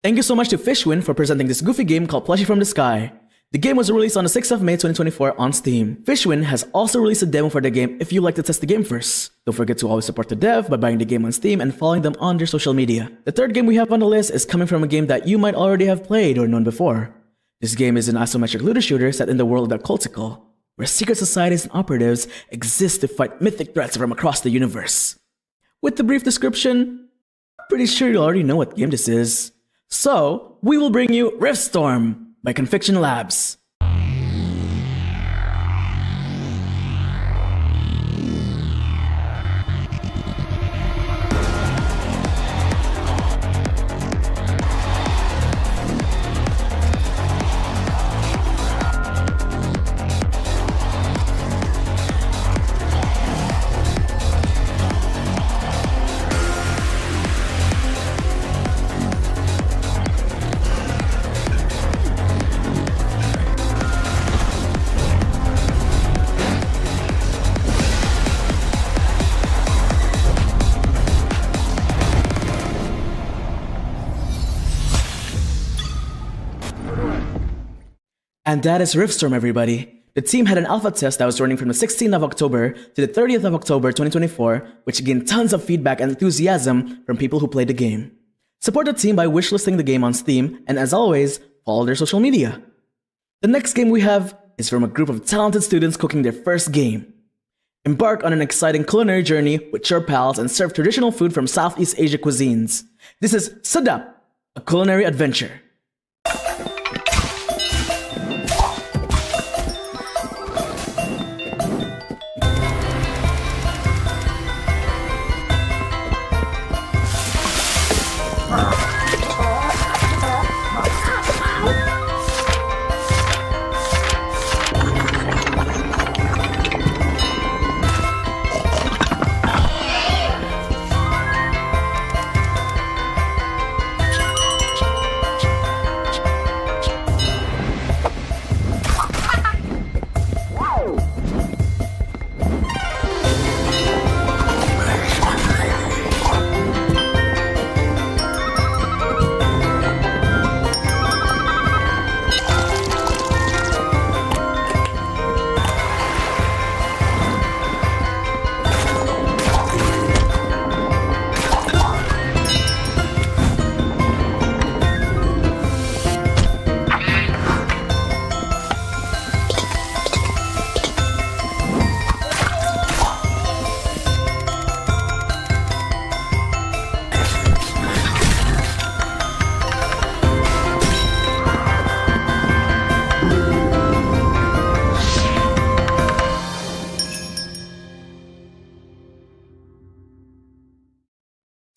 Thank you so much to Fishwin for presenting this goofy game called Plushie from the Sky. The game was released on the 6th of May 2024 on Steam. Fishwin has also released a demo for the game if you'd like to test the game first. Don't forget to always support the dev by buying the game on Steam and following them on their social media. The third game we have on the list is coming from a game that you might already have played or known before. This game is an isometric looter shooter set in the world of Cultical, where secret societies and operatives exist to fight mythic threats from across the universe. With the brief description, I'm pretty sure you already know what game this is. So, we will bring you Riftstorm by Conviction Labs. And that is Riftstorm, everybody. The team had an alpha test that was running from the 16th of October to the 30th of October 2024, which gained tons of feedback and enthusiasm from people who played the game. Support the team by wishlisting the game on Steam, and as always, follow their social media. The next game we have is from a group of talented students cooking their first game. Embark on an exciting culinary journey with your pals and serve traditional food from Southeast Asia cuisines. This is Sedap, a culinary adventure.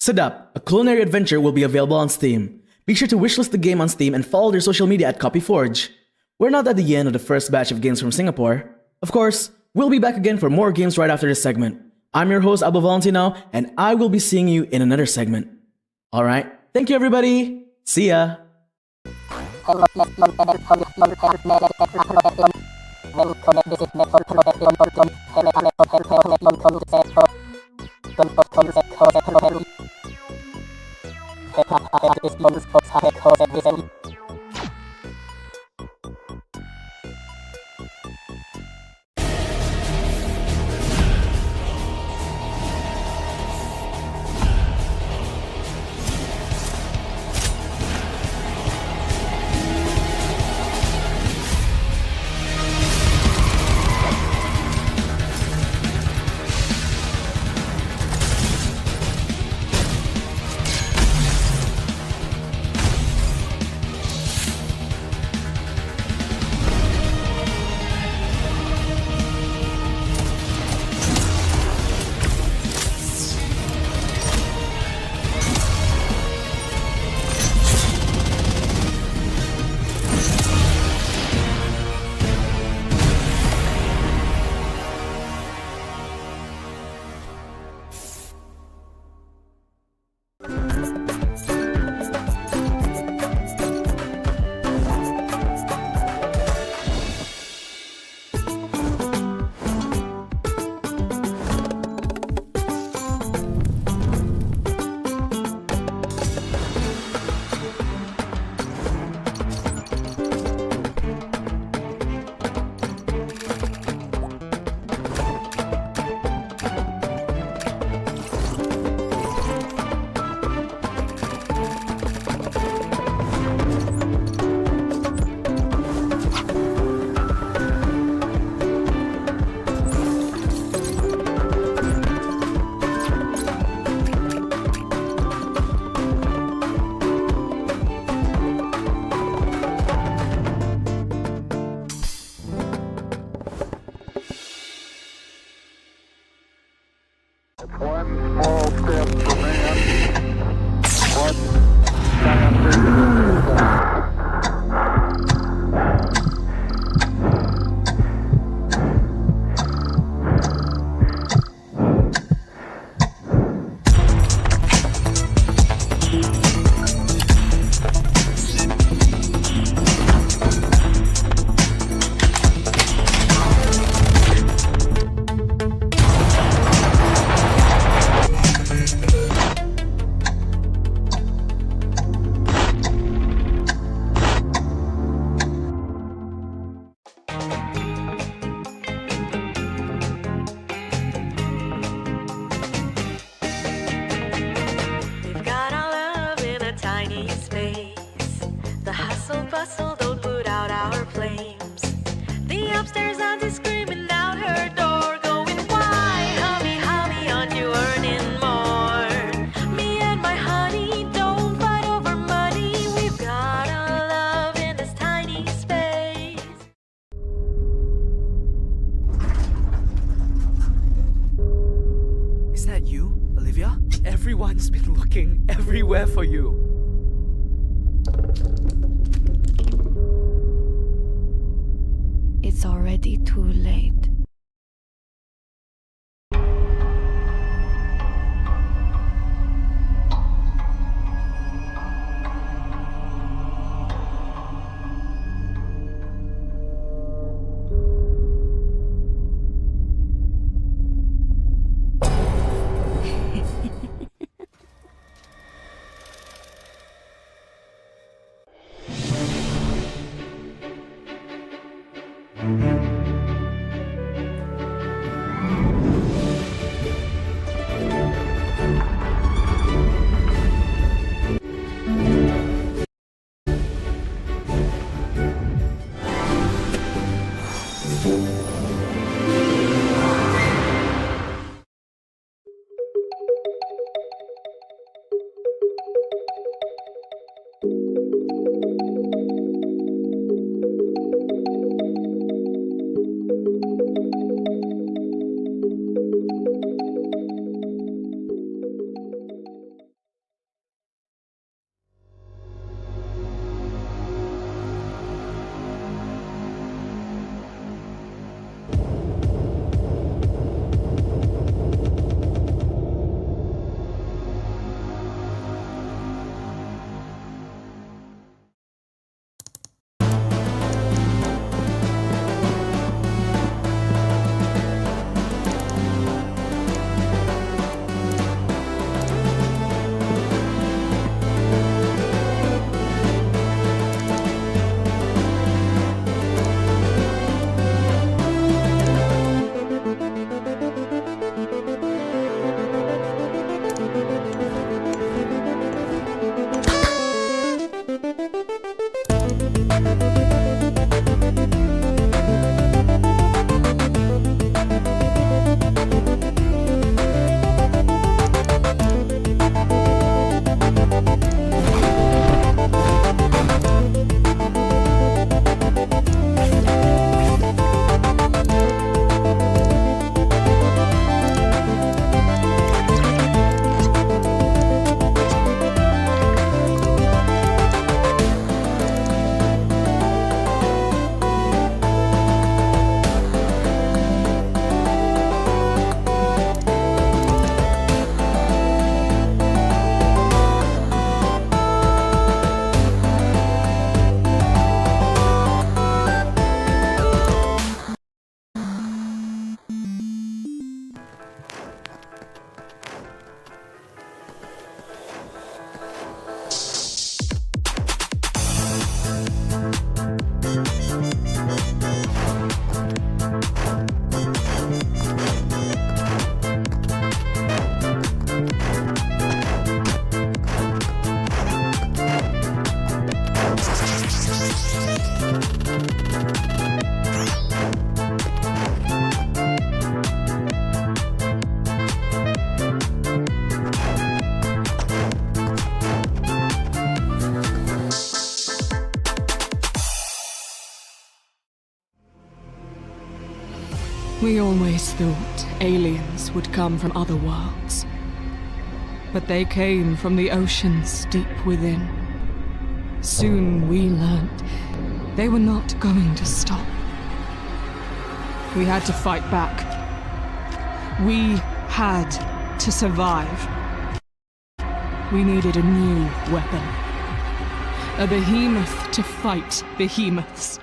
Sedap, a culinary adventure, will be available on Steam. Be sure to wishlist the game on Steam and follow their social media at CopyForge. We're not at the end of the first batch of games from Singapore. Of course, we'll be back again for more games right after this segment. I'm your host, Abel Valentino, and I will be seeing you in another segment. Alright, thank you everybody. See ya. space. The hustle bustle don't put out our flames. The upstairs auntie's screaming out her door, going, why, honey, aren't you earning more? Me and my honey don't fight over money. We've got our love in this tiny space. Is that you, Olivia? Everyone's been looking everywhere for you. It's already too late. We always thought aliens would come from other worlds. But they came from the oceans deep within. Soon we learned they were not going to stop. We had to fight back. We had to survive. We needed a new weapon. A behemoth to fight behemoths.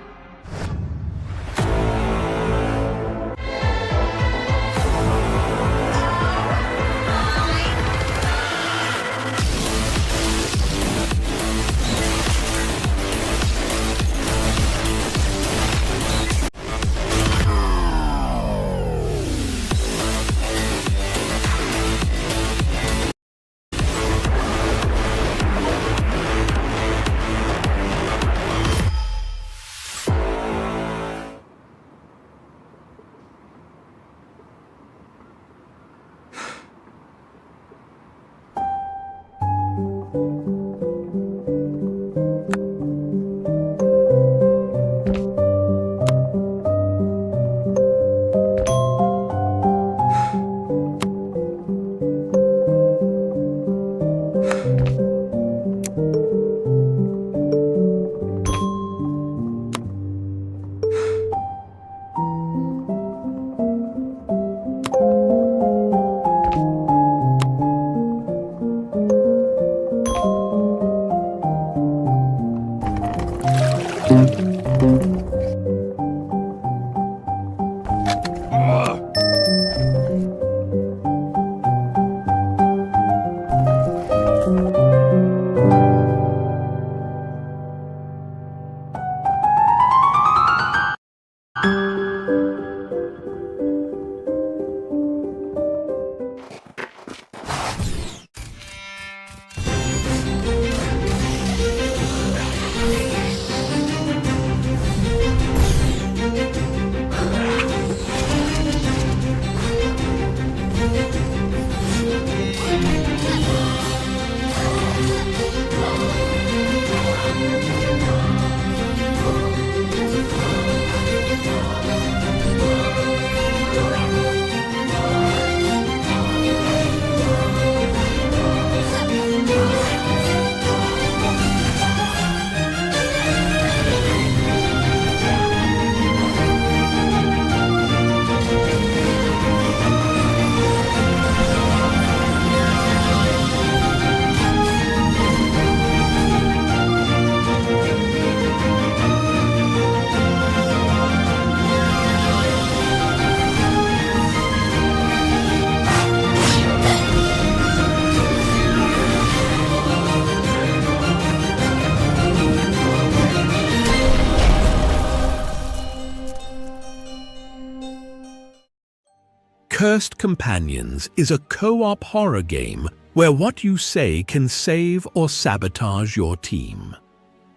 Cursed Companions is a co-op horror game where what you say can save or sabotage your team.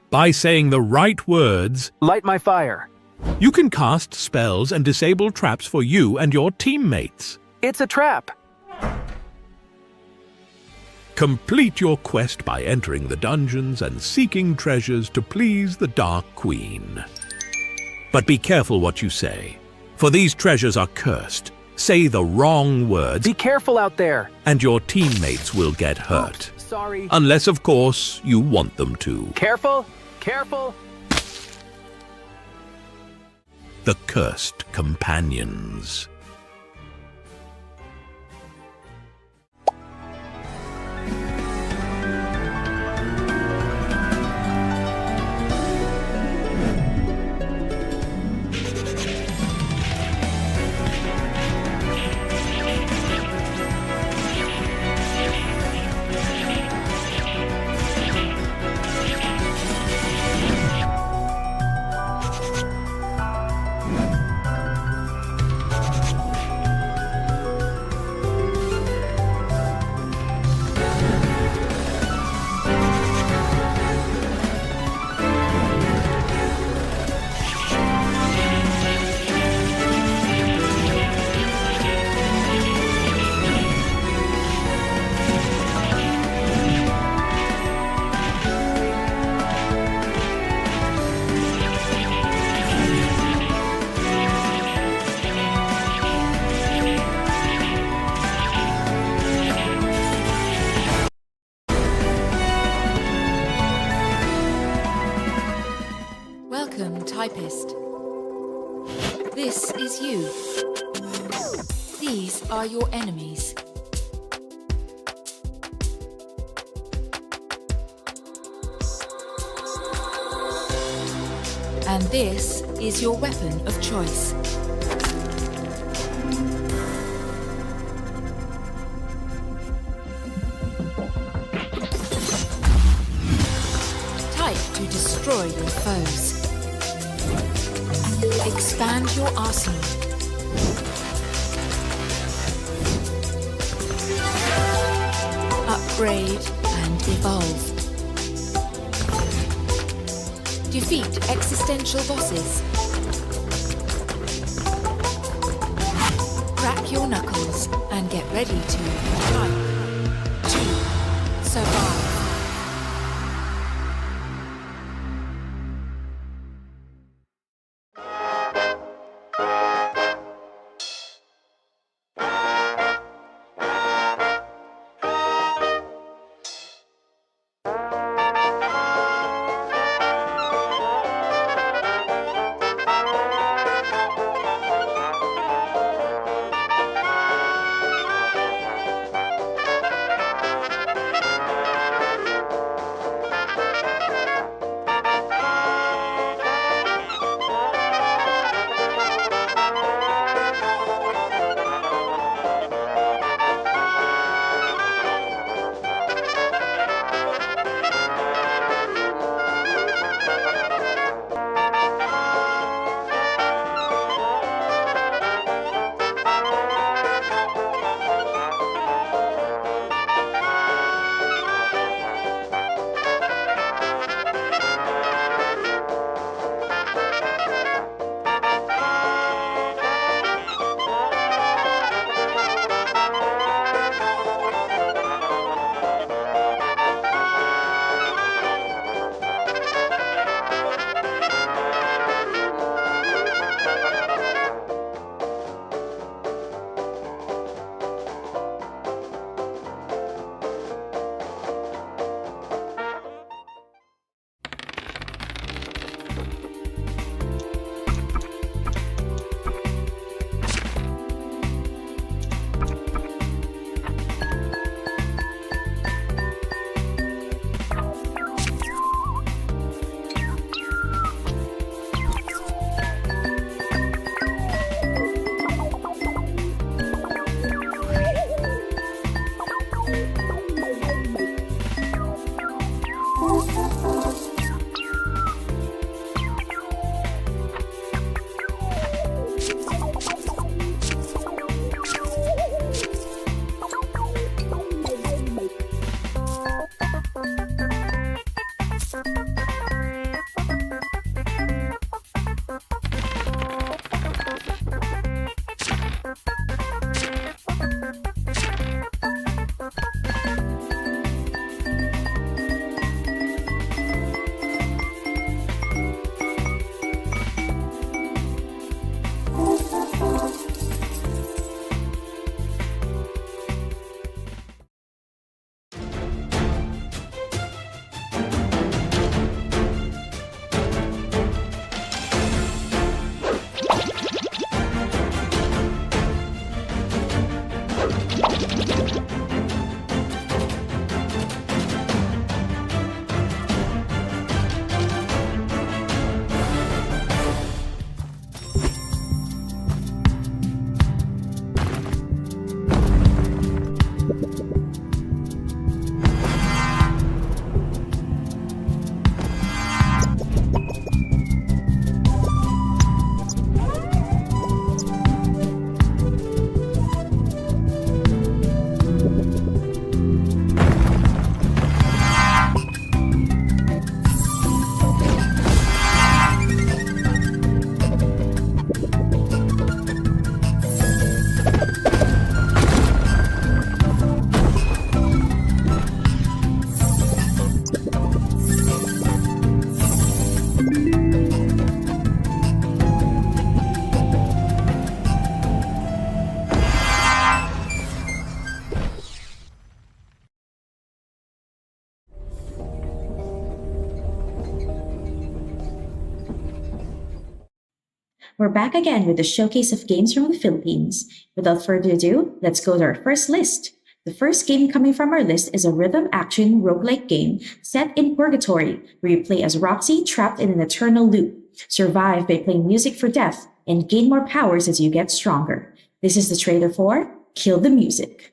By saying the right words, "Light my fire," you can cast spells and disable traps for you and your teammates. "It's a trap." Complete your quest by entering the dungeons and seeking treasures to please the Dark Queen. But be careful what you say, for these treasures are cursed. Say the wrong words. "Be careful out there," and your teammates will get hurt. "Oh, sorry." Unless, of course, you want them to. "Careful, careful." The Cursed Companions. Welcome, typist. This is you. These are your enemies. And this is your weapon of choice. Type to destroy your foes. Expand your arsenal. Upgrade and evolve. Defeat existential bosses. Crack your knuckles and get ready to type to survive. We're back again with the showcase of games from the Philippines. Without further ado, let's go to our first list. The first game coming from our list is a rhythm action roguelike game set in Purgatory, where you play as Roxy trapped in an eternal loop, survive by playing music for death, and gain more powers as you get stronger. This is the trailer for Kill the Music.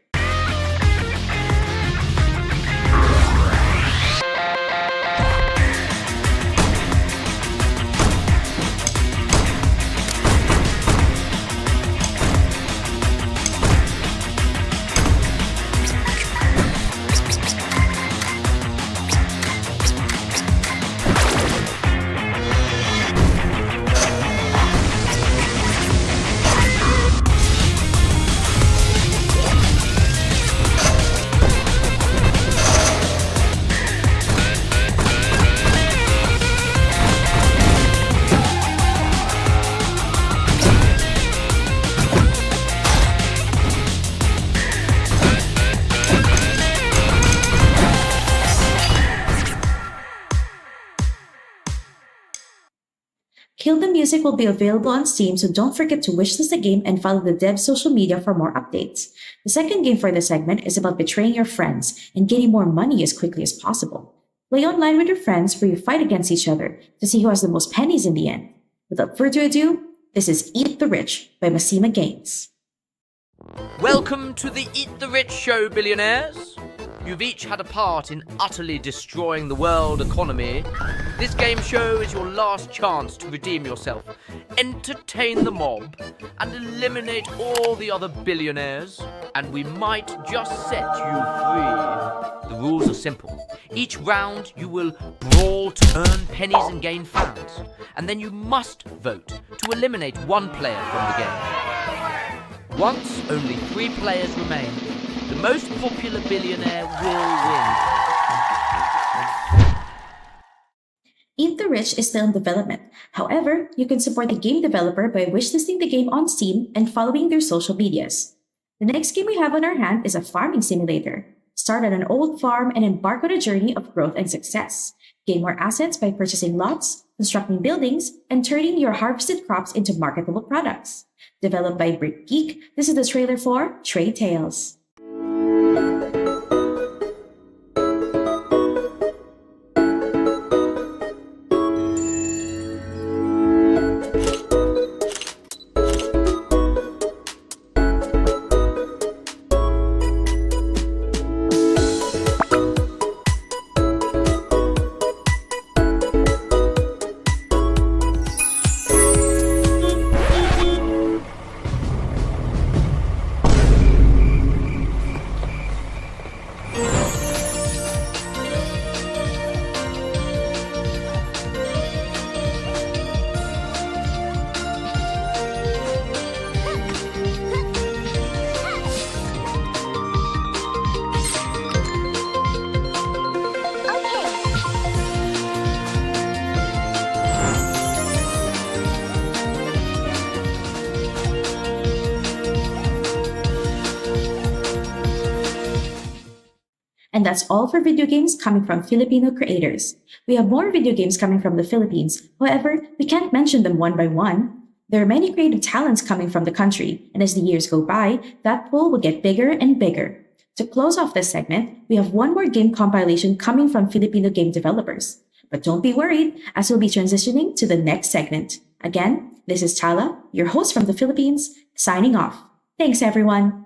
Kill the Music will be available on Steam, so don't forget to wishlist the game and follow the dev's social media for more updates. The second game for this segment is about betraying your friends and getting more money as quickly as possible. Play online with your friends where you fight against each other to see who has the most pennies in the end. Without further ado, this is Eat the Rich by Masima Games. Welcome to the Eat the Rich show, billionaires. You've each had a part in utterly destroying the world economy. This game show is your last chance to redeem yourself, entertain the mob, and eliminate all the other billionaires, and we might just set you free. The rules are simple. Each round you will brawl to earn pennies and gain fans, and then you must vote to eliminate one player from the game. Once only 3 players remain, the most popular billionaire will win. Eat the Rich is still in development. However, you can support the game developer by wishlisting the game on Steam and following their social medias. The next game we have on our hand is a farming simulator. Start at an old farm and embark on a journey of growth and success. Gain more assets by purchasing lots, constructing buildings, and turning your harvested crops into marketable products. Developed by Brick Geek, this is the trailer for Trade Tales. And that's all for video games coming from Filipino creators. We have more video games coming from the Philippines. However, we can't mention them one by one. There are many creative talents coming from the country, and as the years go by, that pool will get bigger and bigger. To close off this segment, we have one more game compilation coming from Filipino game developers. But don't be worried, as we'll be transitioning to the next segment. Again, this is Tala, your host from the Philippines, signing off. Thanks, everyone.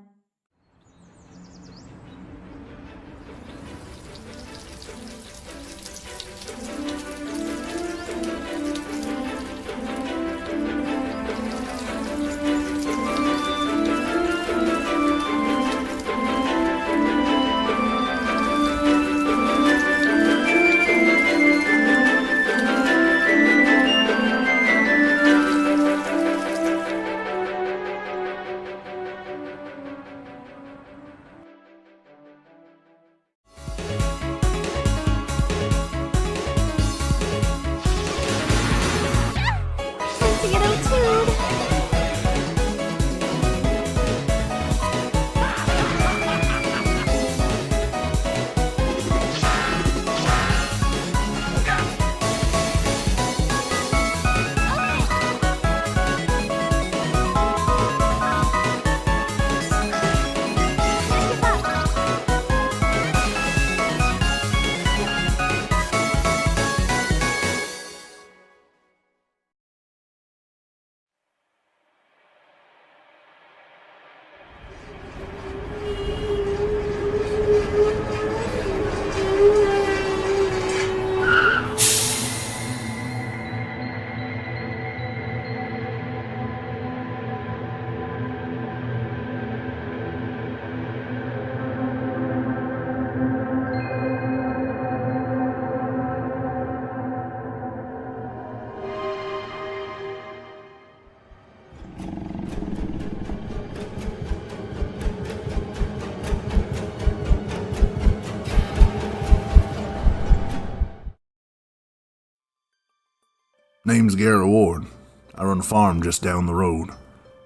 Name's Gary Ward. I run a farm just down the road.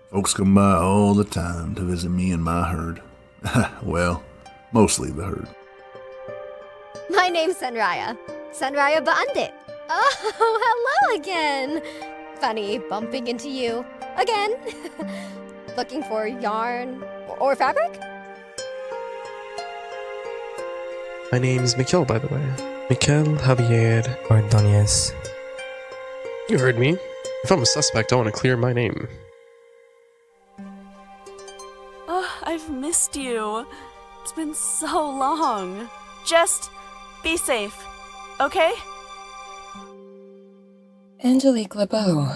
Folks come by all the time to visit me and my herd. Well, mostly the herd. My name's Sanraya. Sanraya Bandit. Oh, hello again. Funny bumping into you again. Looking for yarn or fabric? My name's Mikhail, by the way. Mikhail Javier Ordonez. You heard me. If I'm a suspect, I want to clear my name. Oh, I've missed you. It's been so long. Just be safe, okay? Angelique LeBeau.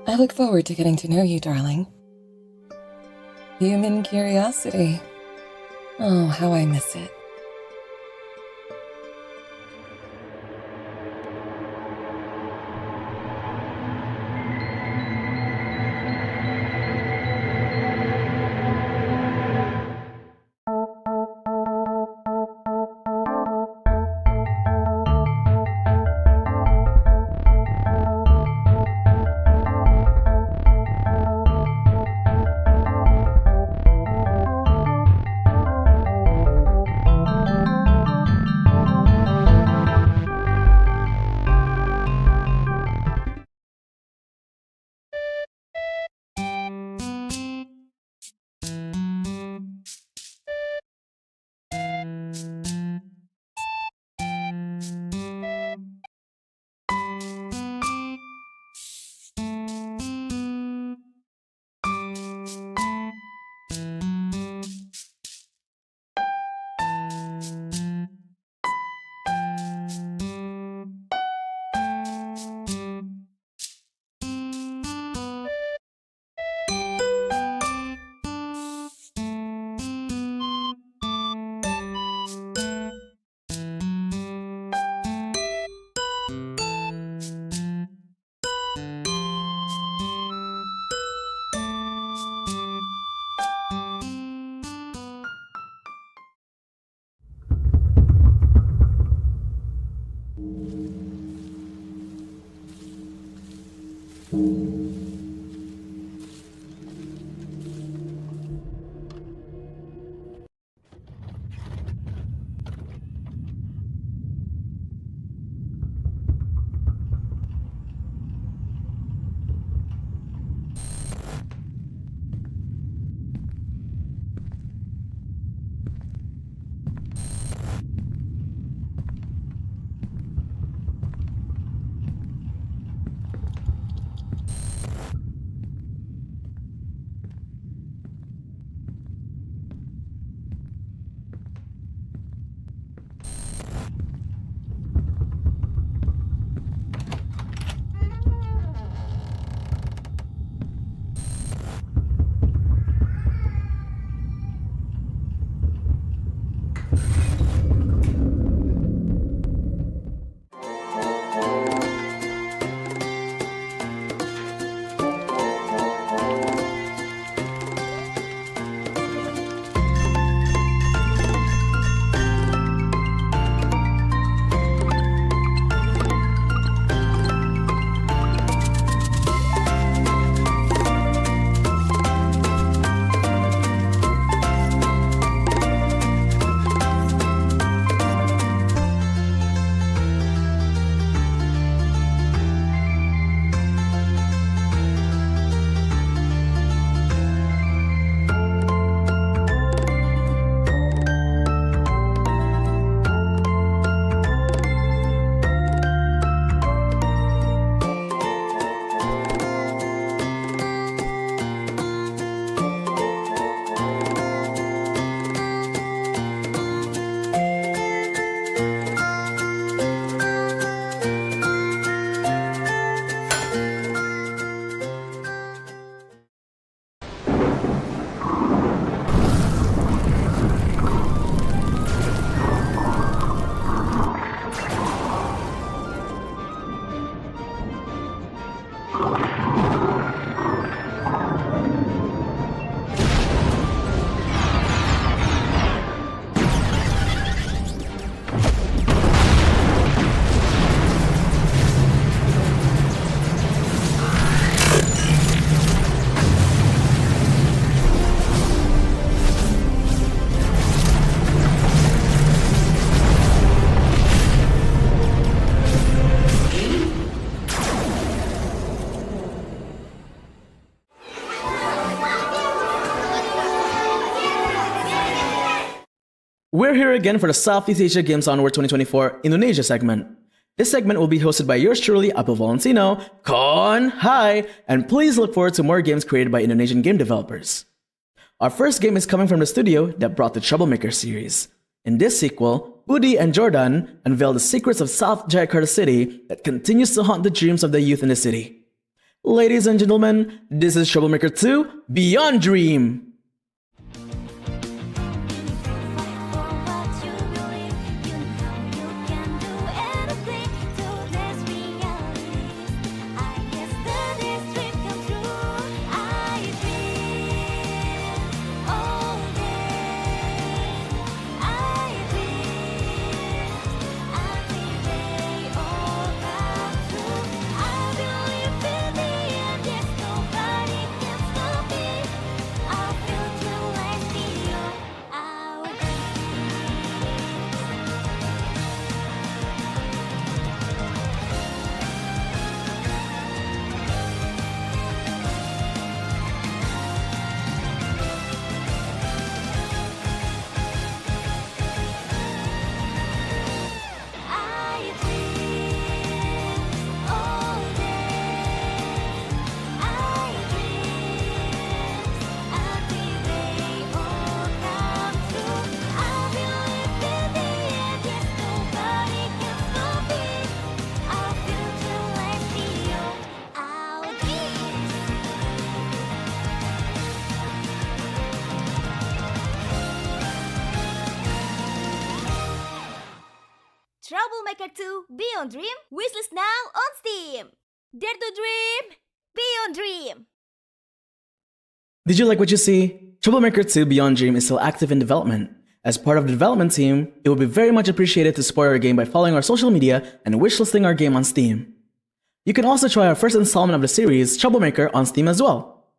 I look forward to getting to know you, darling. Human curiosity. Oh, how I miss it. We're here again for the Southeast Asia Games Onward 2024 Indonesia segment. This segment will be hosted by yours truly, Abel Valentino, Kon, hi, and please look forward to more games created by Indonesian game developers. Our first game is coming from the studio that brought the Troublemaker series. In this sequel, Budi and Jordan unveil the secrets of South Jakarta City that continues to haunt the dreams of the youth in the city. Ladies and gentlemen, this is Troublemaker 2 Beyond Dream! Troublemaker 2 Beyond Dream wishlist now on Steam. Dare to dream, Beyond Dream. Did you like what you see? Troublemaker 2 Beyond Dream is still active in development. As part of the development team, it would be very much appreciated to support our game by following our social media and wishlisting our game on Steam. You can also try our first installment of the series, Troublemaker, on Steam as well.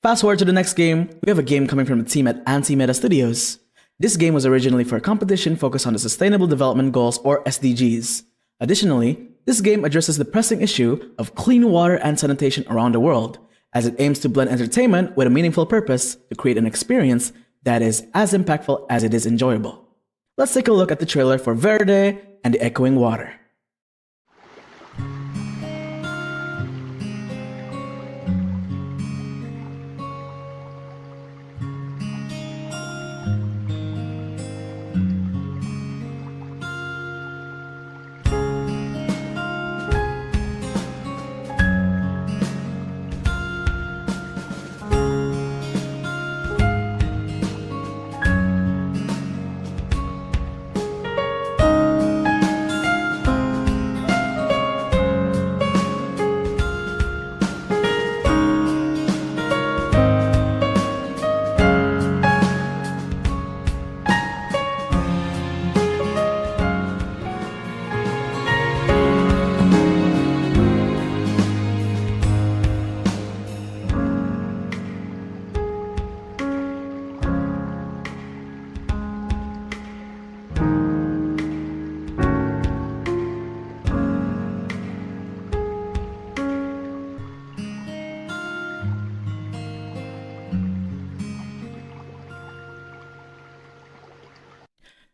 Fast forward to the next game, we have a game coming from the team at Anti-Meta Studios. This game was originally for a competition focused on the Sustainable Development Goals or SDGs. Additionally, this game addresses the pressing issue of clean water and sanitation around the world, as it aims to blend entertainment with a meaningful purpose to create an experience that is as impactful as it is enjoyable. Let's take a look at the trailer for Verde and the Echoing Water.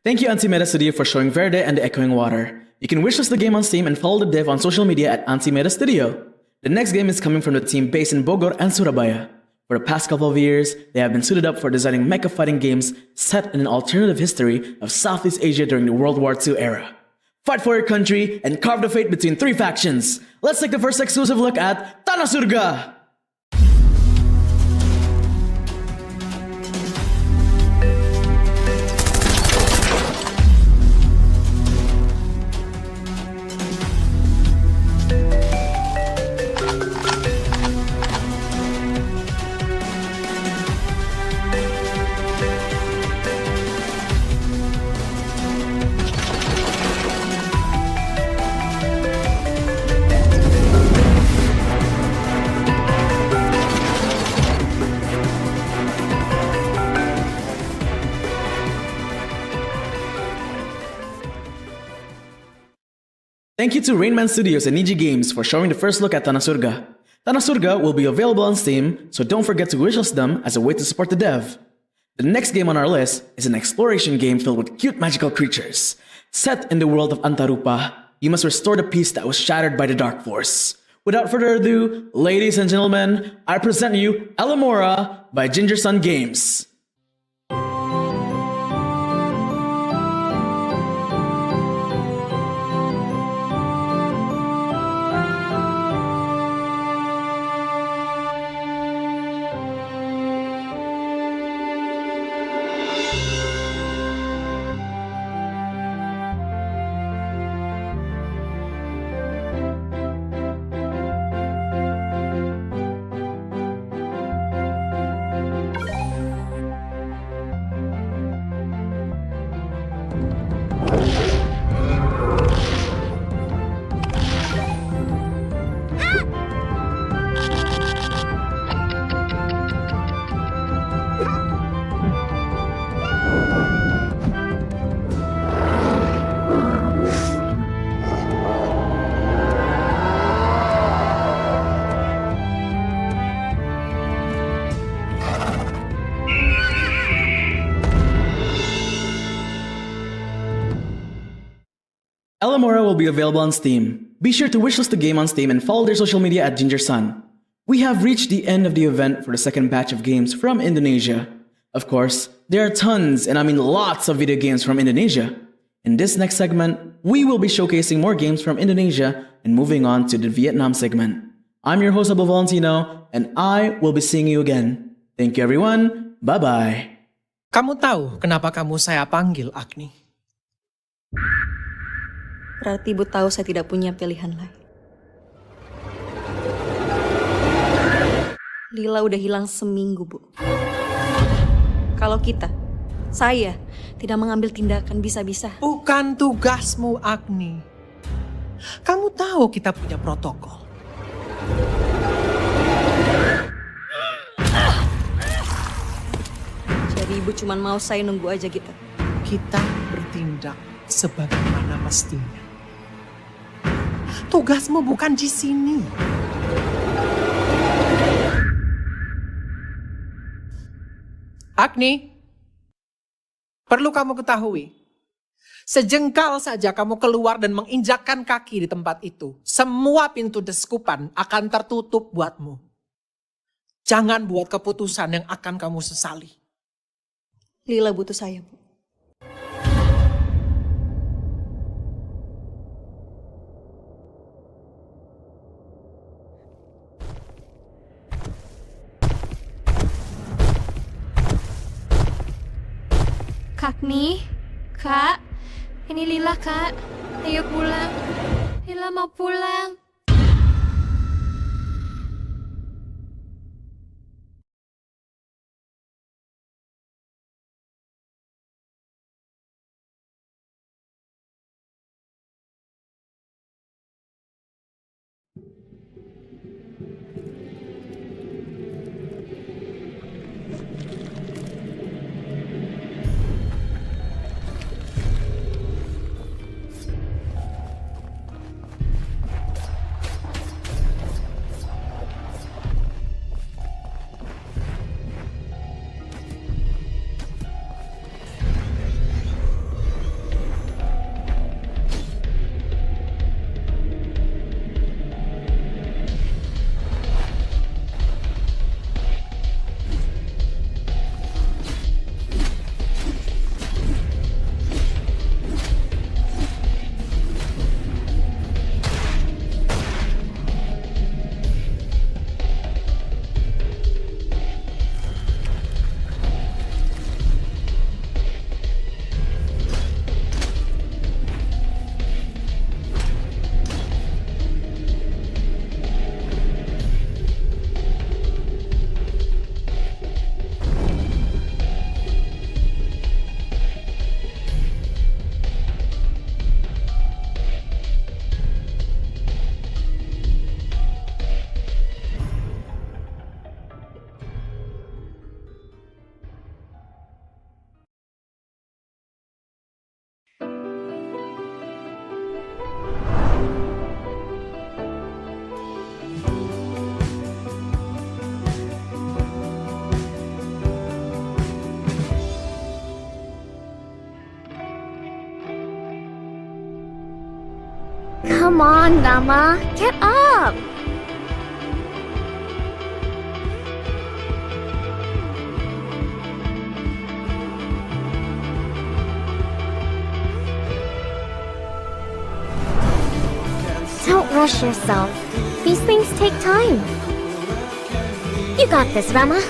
Thank you Anti-Meta Studio for showing Verde and the Echoing Water. You can wishlist the game on Steam and follow the dev on social media at Anti-Meta Studio. The next game is coming from the team based in Bogor and Surabaya. For the past couple of years, they have been suited up for designing mecha fighting games set in an alternative history of Southeast Asia during the World War II era. Fight for your country and carve the fate between three factions. Let's take the first exclusive look at Tanah Surga! Thank you to Rainman Studios and Niji Games for showing the first look at Tanah Surga. Tanah Surga will be available on Steam, so don't forget to wishlist them as a way to support the dev. The next game on our list is an exploration game filled with cute magical creatures. Set in the world of Antarupa, you must restore the peace that was shattered by the Dark Force. Without further ado, ladies and gentlemen, I present you Alamora by Ginger Sun Games. Alamora will be available on Steam. Be sure to wishlist the game on Steam and follow their social media at Ginger Sun. We have reached the end of the event for the second batch of games from Indonesia. Of course, there are tons, and I mean lots of video games from Indonesia. In this next segment, we will be showcasing more games from Indonesia and moving on to the Vietnam segment. I'm your host, Abel Valentino, and I will be seeing you again. Thank you everyone, bye-bye. Kamu tahu kenapa kamu saya panggil Agni? Berarti Ibu tahu saya tidak punya pilihan lain. Lila udah hilang seminggu, Bu. Kalau saya tidak mengambil tindakan bisa-bisa. Bukan tugasmu, Agni. Kamu tahu kita punya protokol. Jadi Ibu cuma mau saya nunggu aja gitu? Kita bertindak sebagaimana mestinya. Tugasmu bukan di sini. Agni, perlu kamu ketahui, sejengkal saja kamu keluar dan menginjakkan kaki di tempat itu, semua pintu deskupan akan tertutup buatmu. Jangan buat keputusan yang akan kamu sesali. Lila butuh saya, Bu. Agni, Kak, ini Lila, Kak. Ayo pulang. Lila mau pulang. Come on, Rama. Get up. Don't rush yourself. These things take time. You got this, Rama.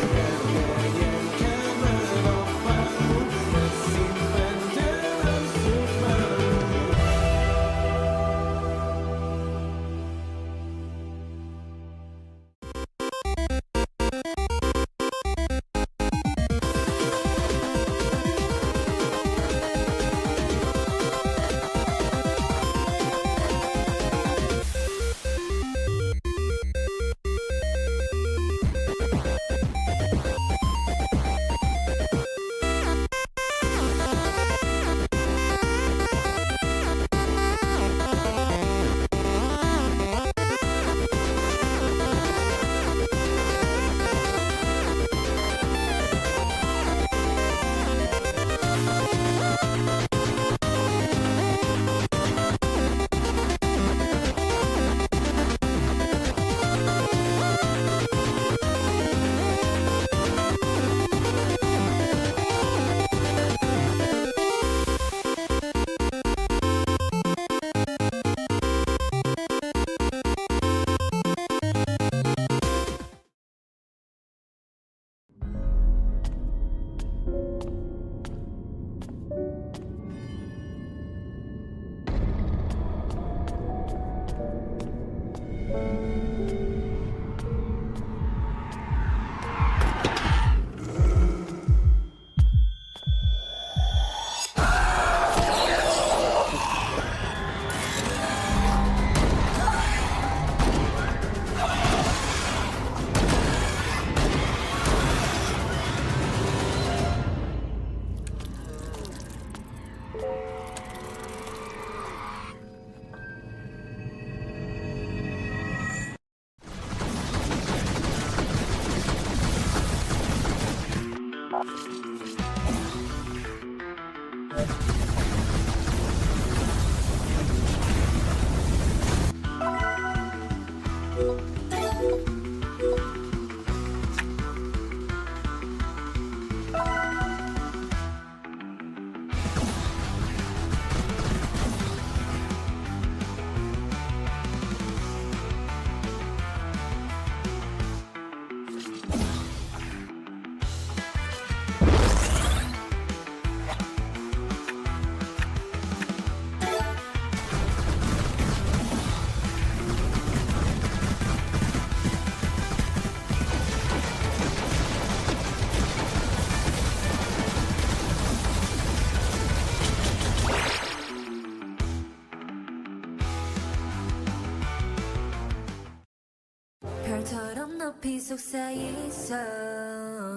별처럼 높이 속삭이서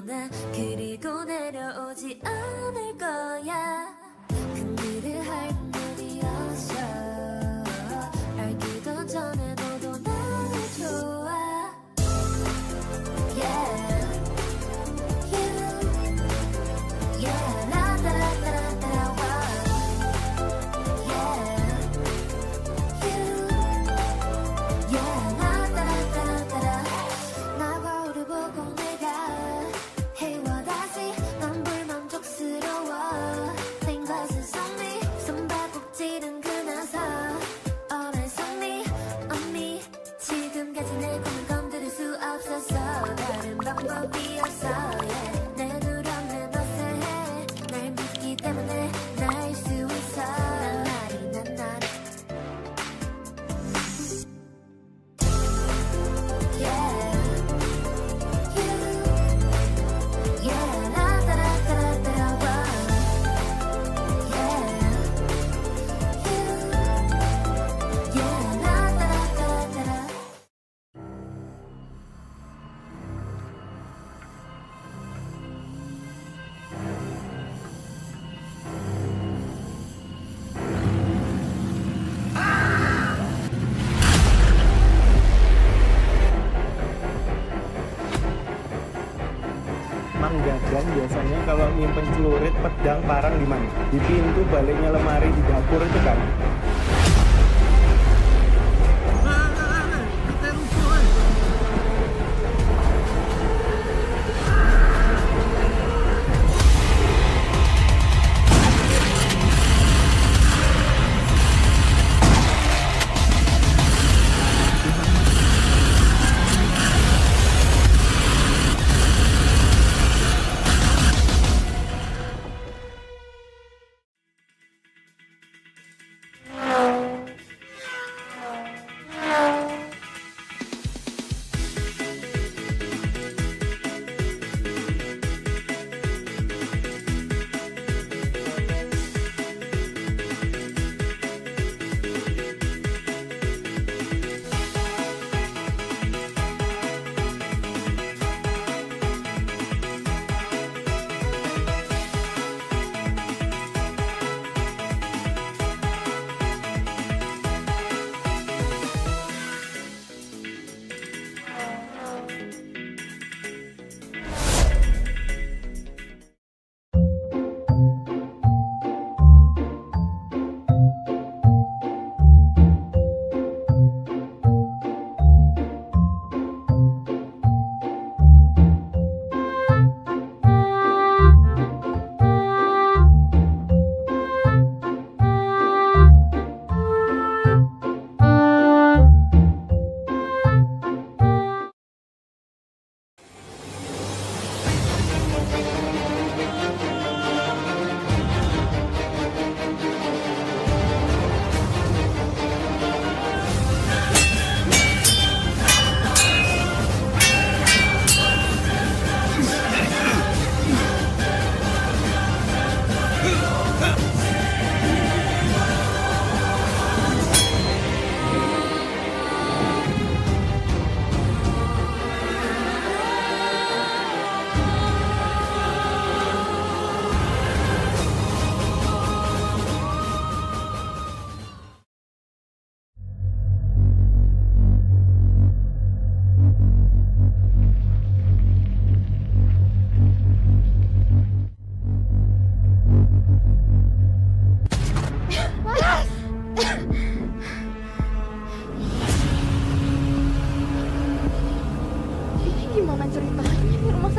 나 그리고 내려오지 않을 거야 큰일을 할 일이었어 알기도 전에 너도 나를 좋아 Yeah Yeah 라라라라라라 Manggagan biasanya kalau nyimpen celurit pedang parang di mana? Di pintu baliknya lemari di dapur itu kan.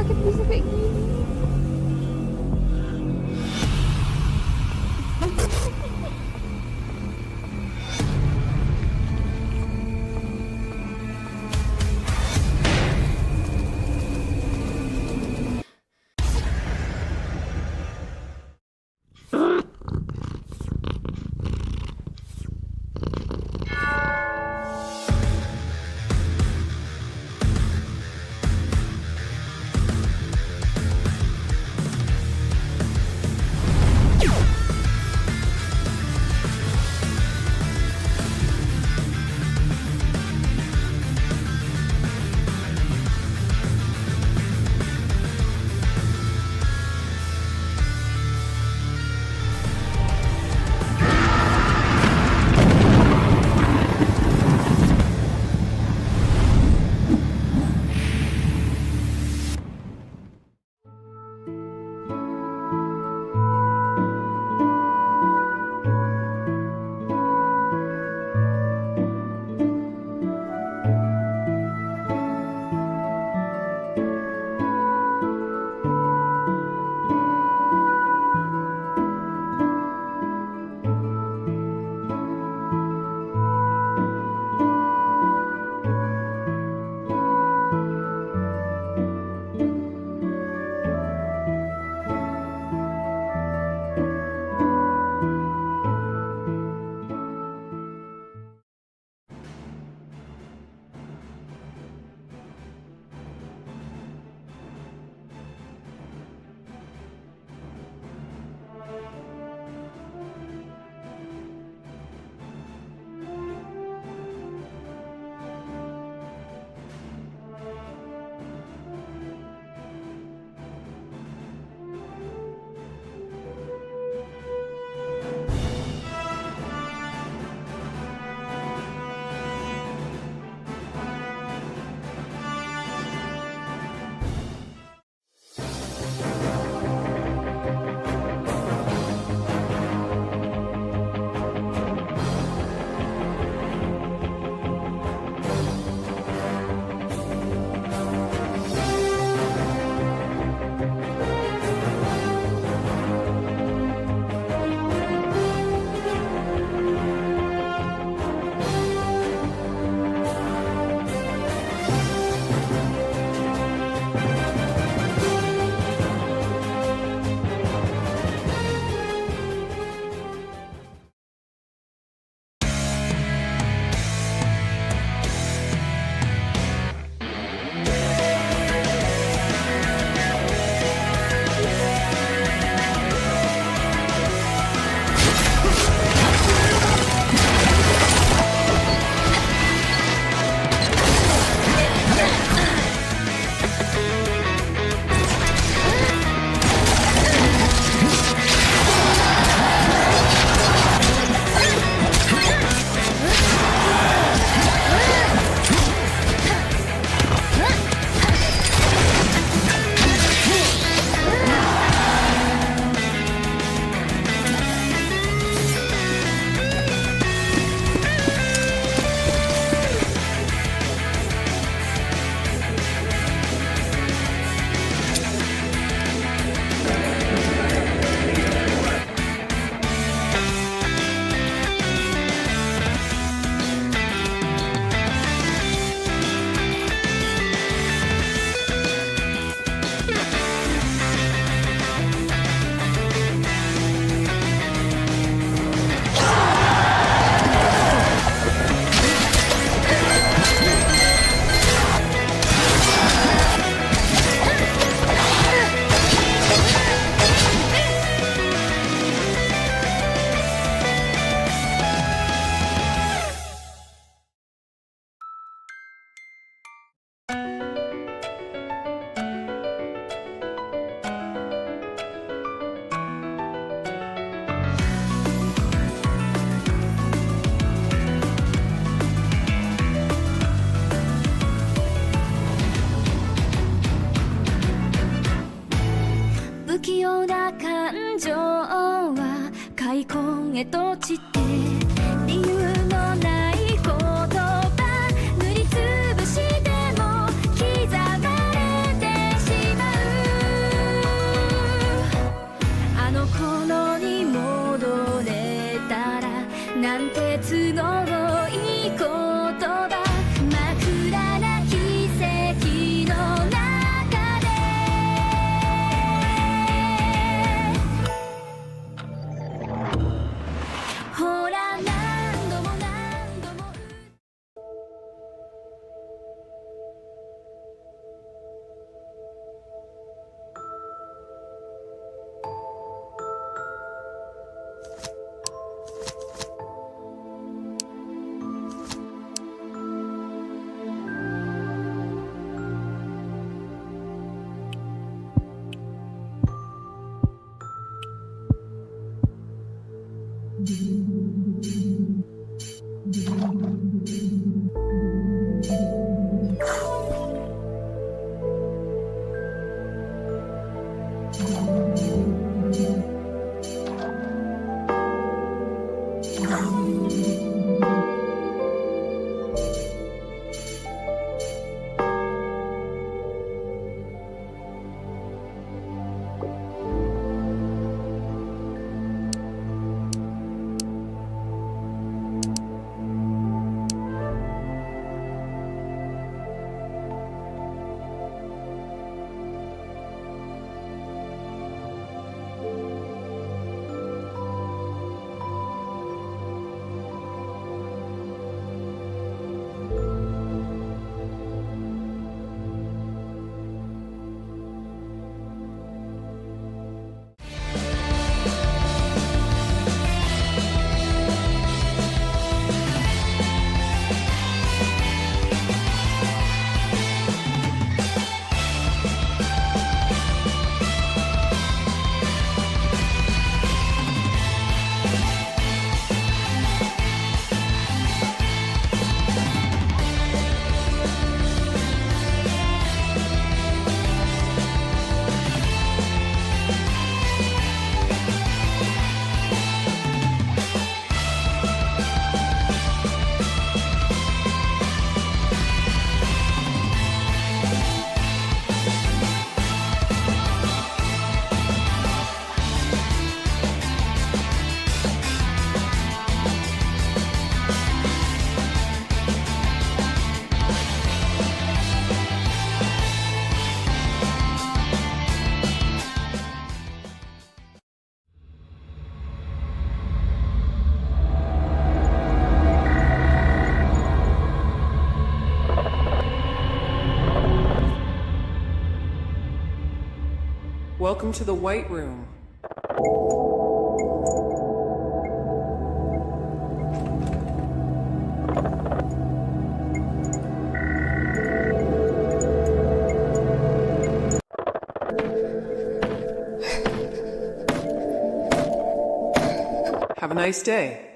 sakit bisa kayak gini.へと散って理由のない言葉塗りつぶしても刻まれてしまう Welcome to the White Room. Have a nice day.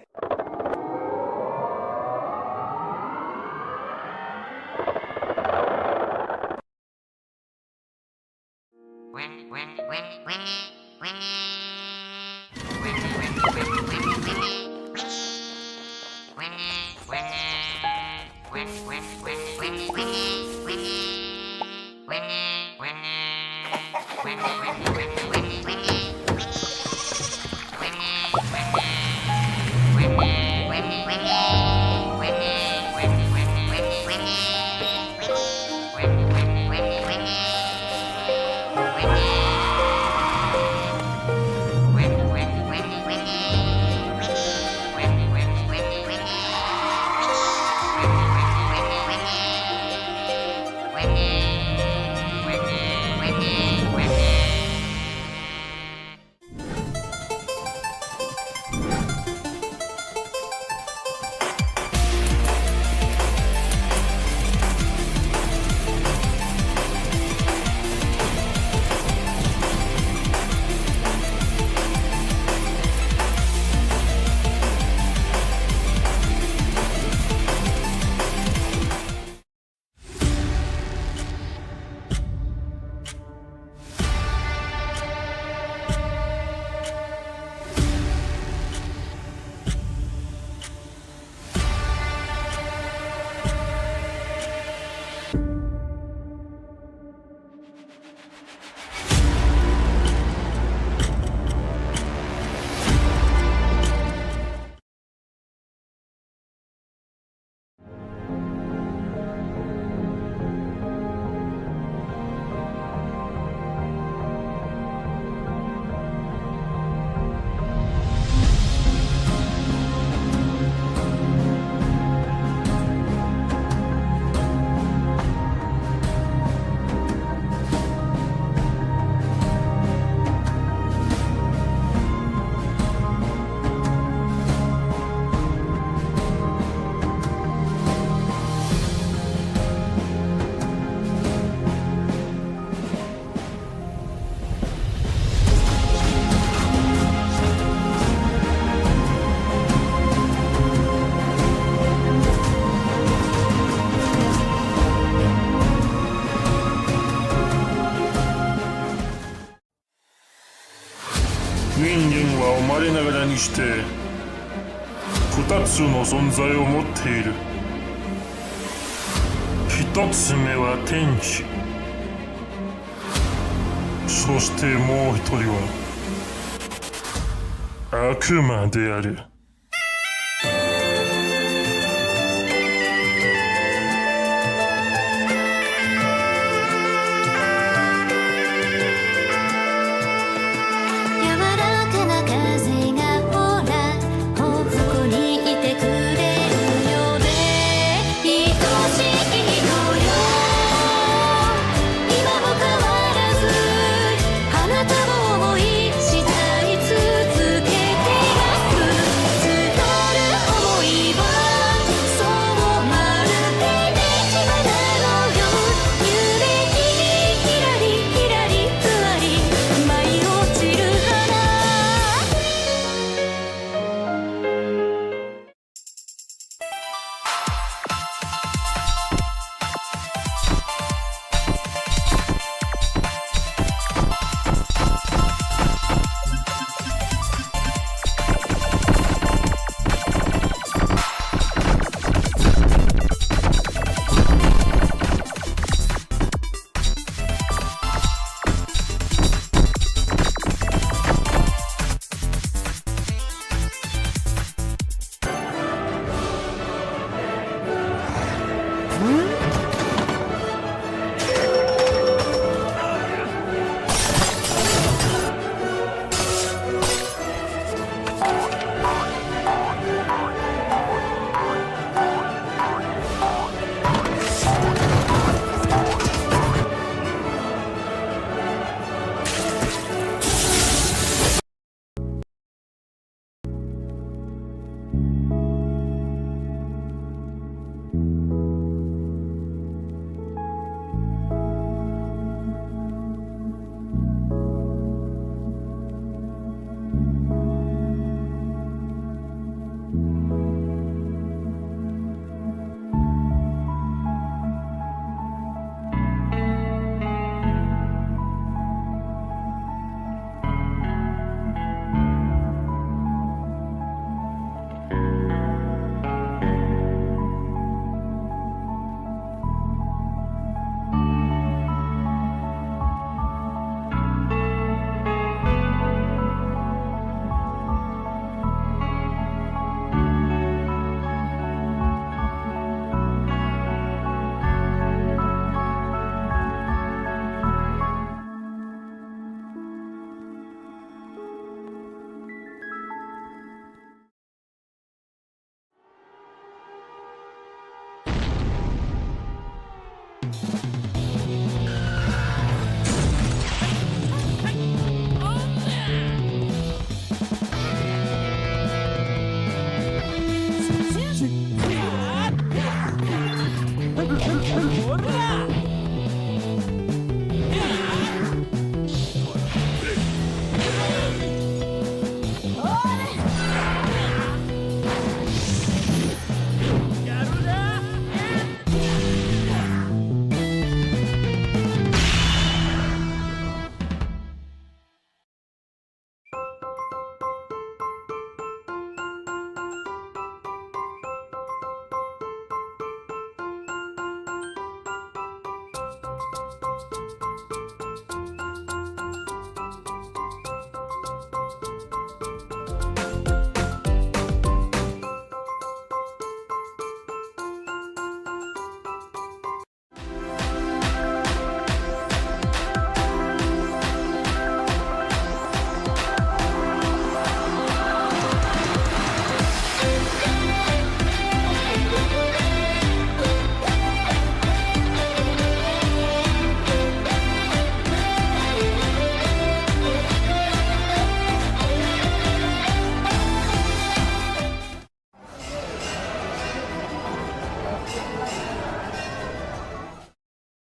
人間は生まれながらにして2つの存在を持っている。1つ目は天使、そしてもう1人は悪魔である。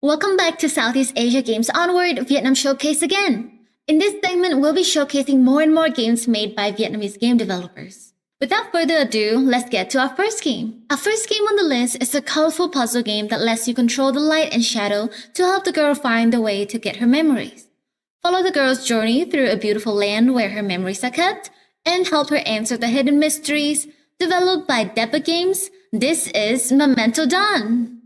Welcome back to Southeast Asia Games Onward Vietnam Showcase again. In this segment, we'll be showcasing more and more games made by Vietnamese game developers. Without further ado, let's get to our first game. Our first game on the list is a colorful puzzle game that lets you control the light and shadow to help the girl find the way to get her memories. Follow the girl's journey through a beautiful land where her memories are kept, and help her answer the hidden mysteries. Developed by Deppa Games, this is Memento Dawn.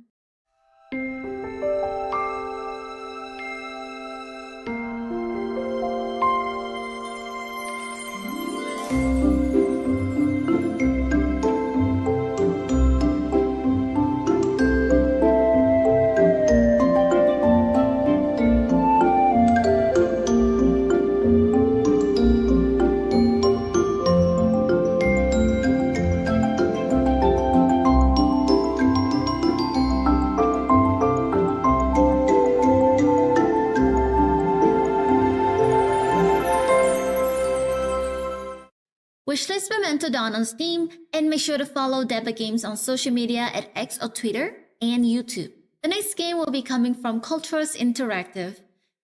Wishlist Memento Dawn on Steam, and make sure to follow Deppa Games on social media at X or Twitter and YouTube. The next game will be coming from Cultures Interactive.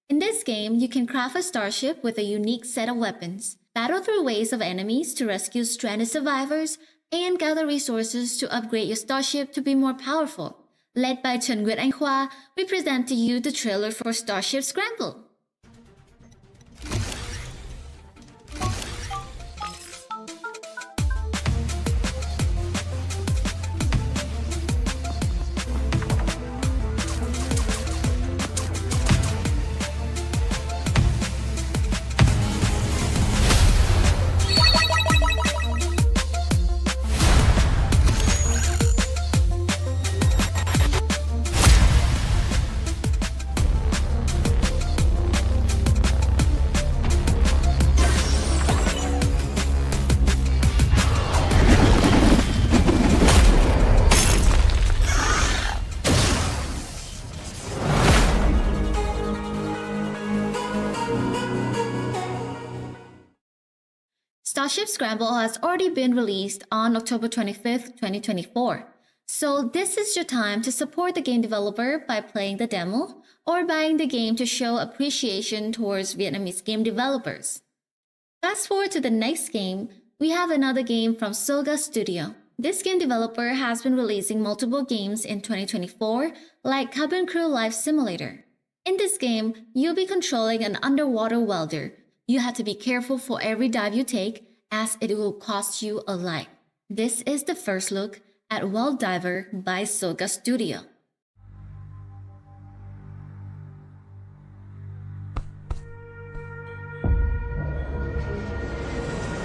In this game, you can craft a starship with a unique set of weapons, battle through waves of enemies to rescue stranded survivors, and gather resources to upgrade your starship to be more powerful. Led by Trần Nguyệt Anh Khoa, we present to you the trailer for Starship Scramble. Starship Scramble has already been released on October 25th, 2024. So this is your time to support the game developer by playing the demo or buying the game to show appreciation towards Vietnamese game developers. Fast forward to the next game, we have another game from SEAGO Studio. This game developer has been releasing multiple games in 2024, like Cabin Crew Life Simulator. In this game, you'll be controlling an underwater welder. You have to be careful for every dive you take, as it will cost you a life. This is the first look at Weld Diver by SEAGO Studio.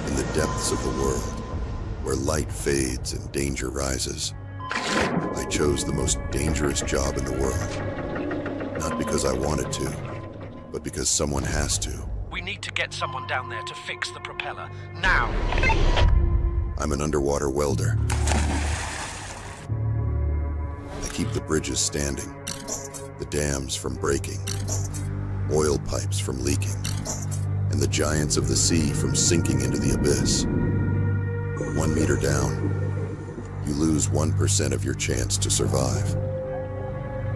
In the depths of the world, where light fades and danger rises, I chose the most dangerous job in the world. Not because I wanted to, but because someone has to. We need to get someone down there to fix the propeller. Now! I'm an underwater welder. I keep the bridges standing, the dams from breaking, oil pipes from leaking, and the giants of the sea from sinking into the abyss. 1 meter down, you lose 1% of your chance to survive.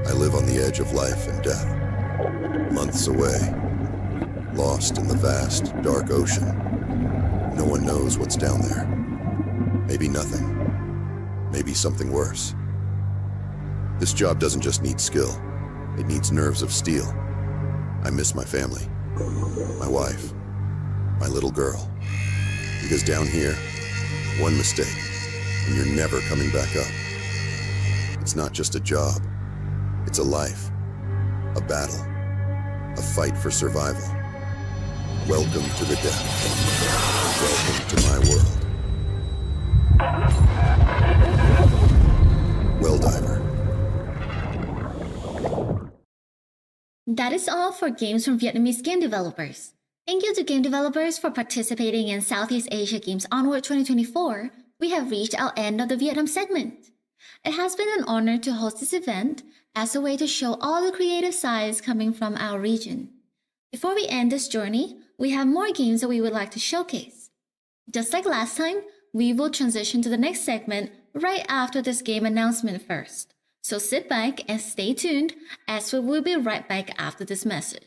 I live on the edge of life and death, months away. Lost in the vast, dark ocean. No one knows what's down there. Maybe nothing. Maybe something worse. This job doesn't just need skill. It needs nerves of steel. I miss my family, my wife, my little girl. Because down here, one mistake, and you're never coming back up. It's not just a job. It's a life, a battle, a fight for survival. Welcome to the depths. Welcome to my world. Well Diver. That is all for games from Vietnamese game developers. Thank you to game developers for participating in Southeast Asia Games Onward 2024. We have reached our end of the Vietnam segment. It has been an honor to host this event as a way to show all the creative sides coming from our region. Before we end this journey, we have more games that we would like to showcase. Just like last time, we will transition to the next segment right after this game announcement first. So sit back and stay tuned as we will be right back after this message.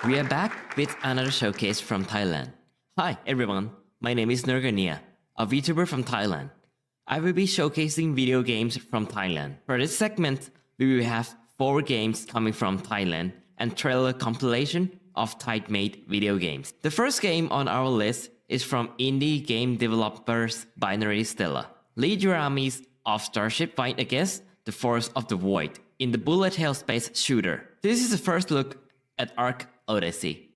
We are back with another showcase from Thailand. Hi everyone, my name is Nurgania, a VTuber from Thailand. I will be showcasing video games from Thailand. For this segment, we will have 4 games coming from Thailand and trailer compilation of Thai-made video games. The first game on our list is from indie game developers Binary Stella. Lead your armies of Starship fight against the Force of the Void in the bullet hell space shooter. This is the first look at Ark Odyssey.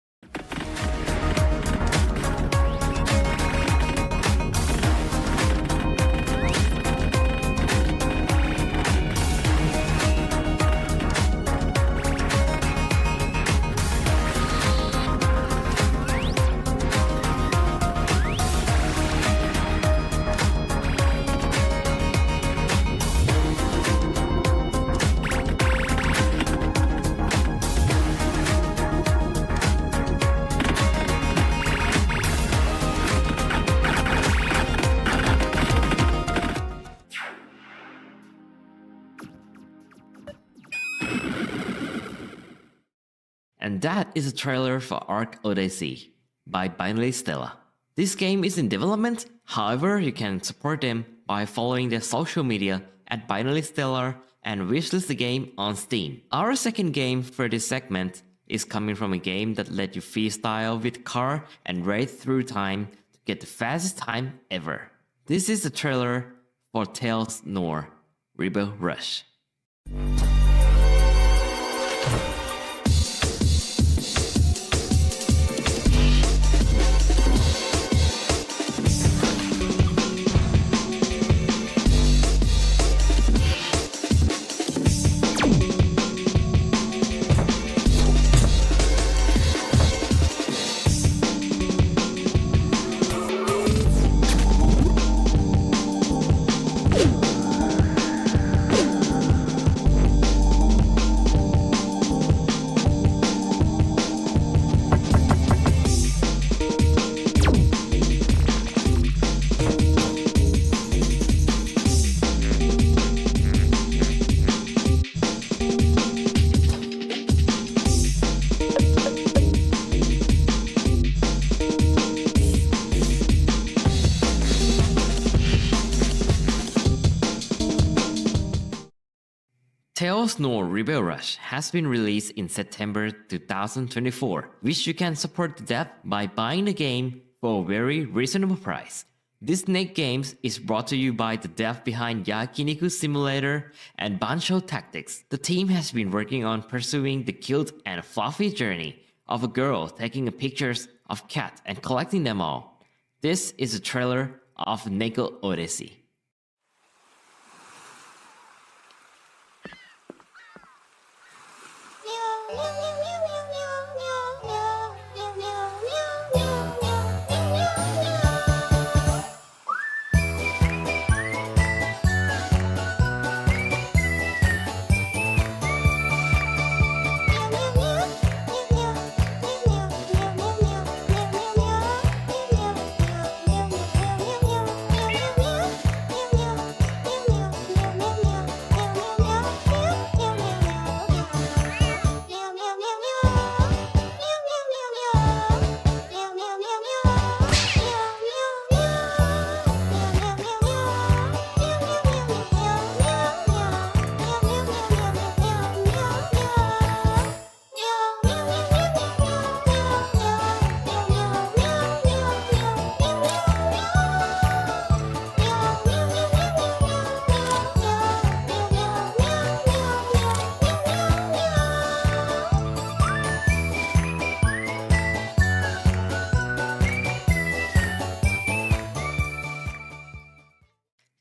And that is a trailer for Ark Odyssey by Binary Stella. This game is in development, however you can support them by following their social media at Binary Stella and wishlist the game on Steam. Our second game for this segment is coming from a game that let you freestyle with car and race through time to get the fastest time ever. This is the trailer for Tales Nor Rebel Rush. Tales Nor Rebel Rush has been released in September 2024, which you can support the dev by buying the game for a very reasonable price. This Snake Games is brought to you by the dev behind Yakiniku Simulator and Bancho Tactics. The team has been working on pursuing the cute and fluffy journey of a girl taking pictures of cats and collecting them all. This is a trailer of Neko Odyssey.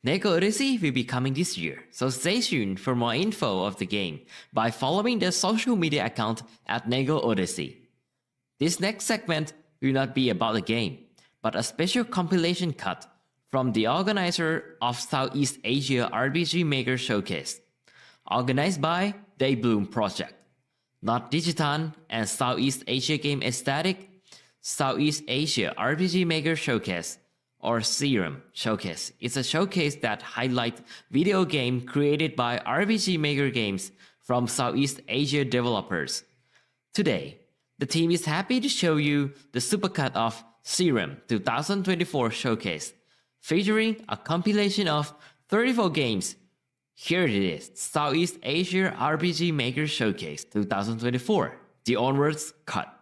Neko Odyssey will be coming this year, so stay tuned for more info of the game by following their social media account at Neko Odyssey. This next segment will not be about the game, but a special compilation cut from the organizer of Southeast Asia RPG Maker Showcase, organized by Daybloom Project, Not Digitan and Southeast Asia Game Aesthetic, Southeast Asia RPG Maker Showcase, or SEAGO Showcase. It's a showcase that highlights video game created by RPG Maker games from Southeast Asia developers. Today, the team is happy to show you the supercut of SEAGO 2024 Showcase, featuring a compilation of 34 games. Here it is, Southeast Asia RPG Maker Showcase 2024, the Onwards cut.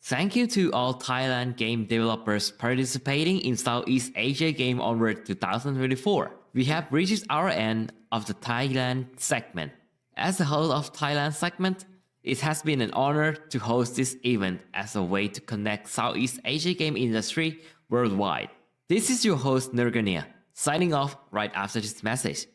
Thank you to all Thailand game developers participating in Southeast Asia Game Onward 2024. We have reached our end of the Thailand segment. As the host of Thailand segment, it has been an honor to host this event as a way to connect Southeast Asia game industry worldwide. This is your host Nurgania, signing off right after this message.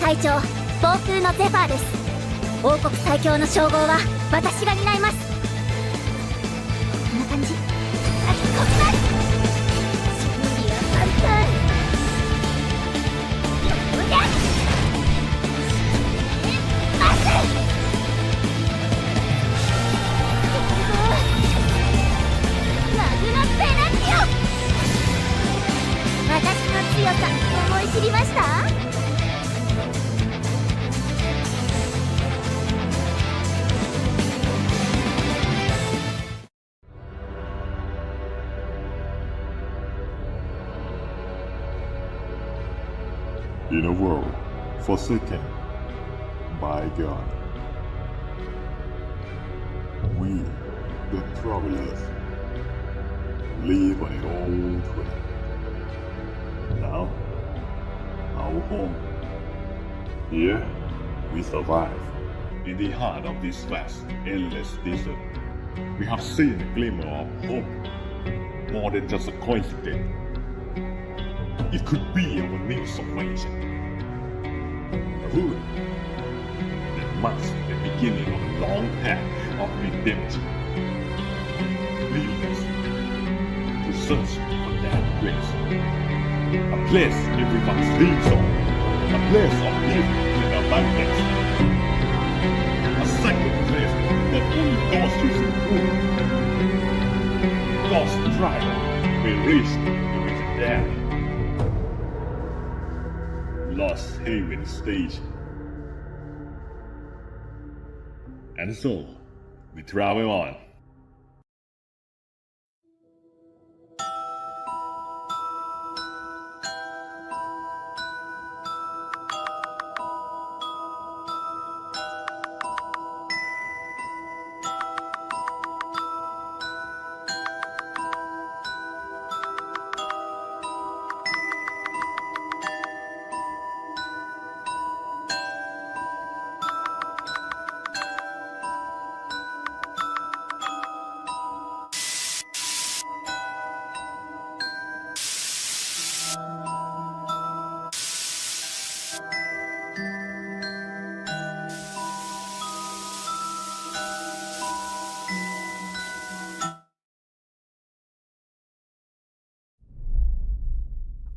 隊長、防空のゼファーです。王国最強の称号は私が担います。こんな感じ。こっちだ。準備は簡単。よっしゃ。まずマグナペナティオ。私の強さ思い知りました？In a world forsaken by God, we, the travelers, live on an old train. Now, our home. Here, we survive. In the heart of this vast, endless desert, we have seen a glimmer of hope, more than just a coincidence. It could be our new salvation. A hood that marks the beginning of a long path of redemption, leading us to search for that place. A place everyone's dreams of, a place of beauty and abundance. A sacred place that only goes to through. God's trial will reach to its there. Lost Haven Station. And so, we travel on.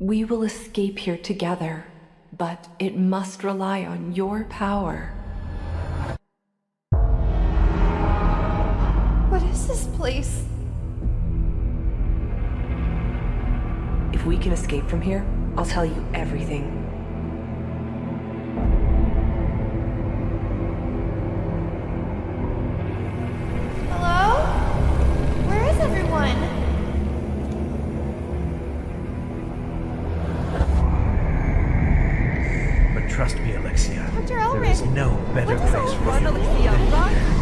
We will escape here together, but it must rely on your power. What is this place? If we can escape from here, I'll tell you everything. Hello? Where is everyone? Trust me, Alexia. Dr. There Elric. is no better What is place all for this, you Alexia? than here.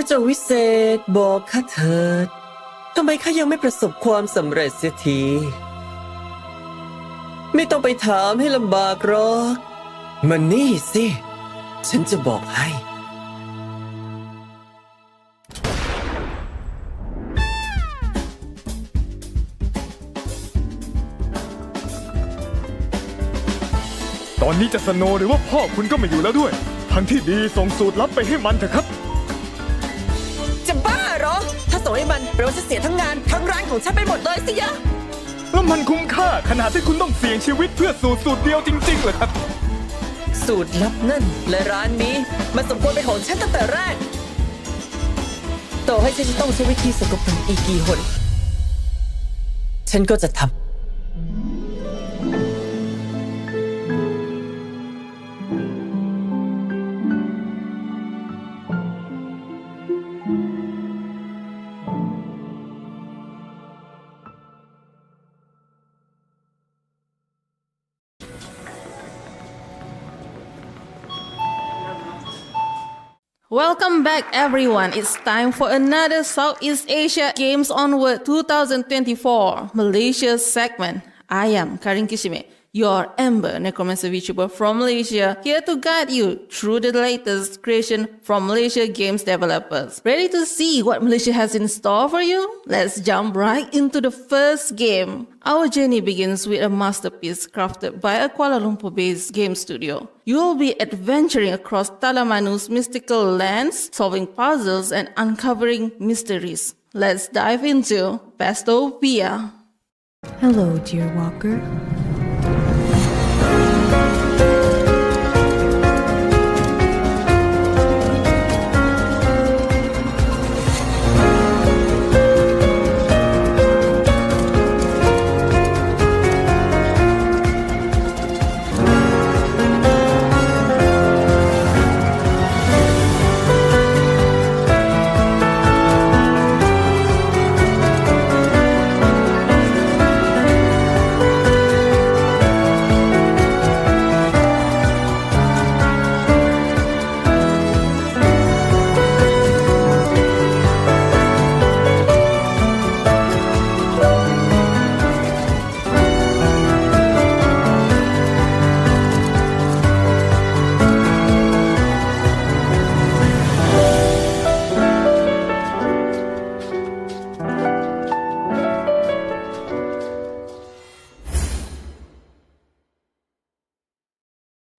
ระเจ้าวิเศษบอกข้าเถิดทำไมข้ายังไม่ประสบความสำเร็จเสียทีไม่ต้องไปถามให้ลำบากหรอกมานี่สิฉันจะบอกให้ตอนนี้จะสโนว์หรือว่าพ่อคุณก็ไม่อยู่แล้วด้วยทางที่ดีส่งสูตรลับไปให้มันเถอะครับจะบ้าเหรอถ้าส่งให้มันเราจะเสียทั้งงานทั้งร้านของฉันไปหมดเลยสิยะแล้วมันคุ้มค่าขนาดที่คุณต้องเสี่ยงชีวิตเพื่อสูตรเดียวจริงๆเหรอครับสูตรลับนั่นและร้านนี้มันสมควรเป็นของฉันตั้งแต่แรกต่อให้ฉันจะต้องใช้วิธีสกปรกอีกกี่หนฉันก็จะทำWelcome back everyone, it's time for another Southeast Asia Games Onward 2024 Malaysia segment. I am Karin Kishime, your Ember Necromancer VTuber from Malaysia, here to guide you through the latest creation from Malaysia games developers. Ready to see what Malaysia has in store for you? Let's jump right into the first game. Our journey begins with a masterpiece crafted by a Kuala Lumpur-based game studio. You will be adventuring across Talamanu's mystical lands, solving puzzles and uncovering mysteries. Let's dive into Pastopia. Hello, dear walker.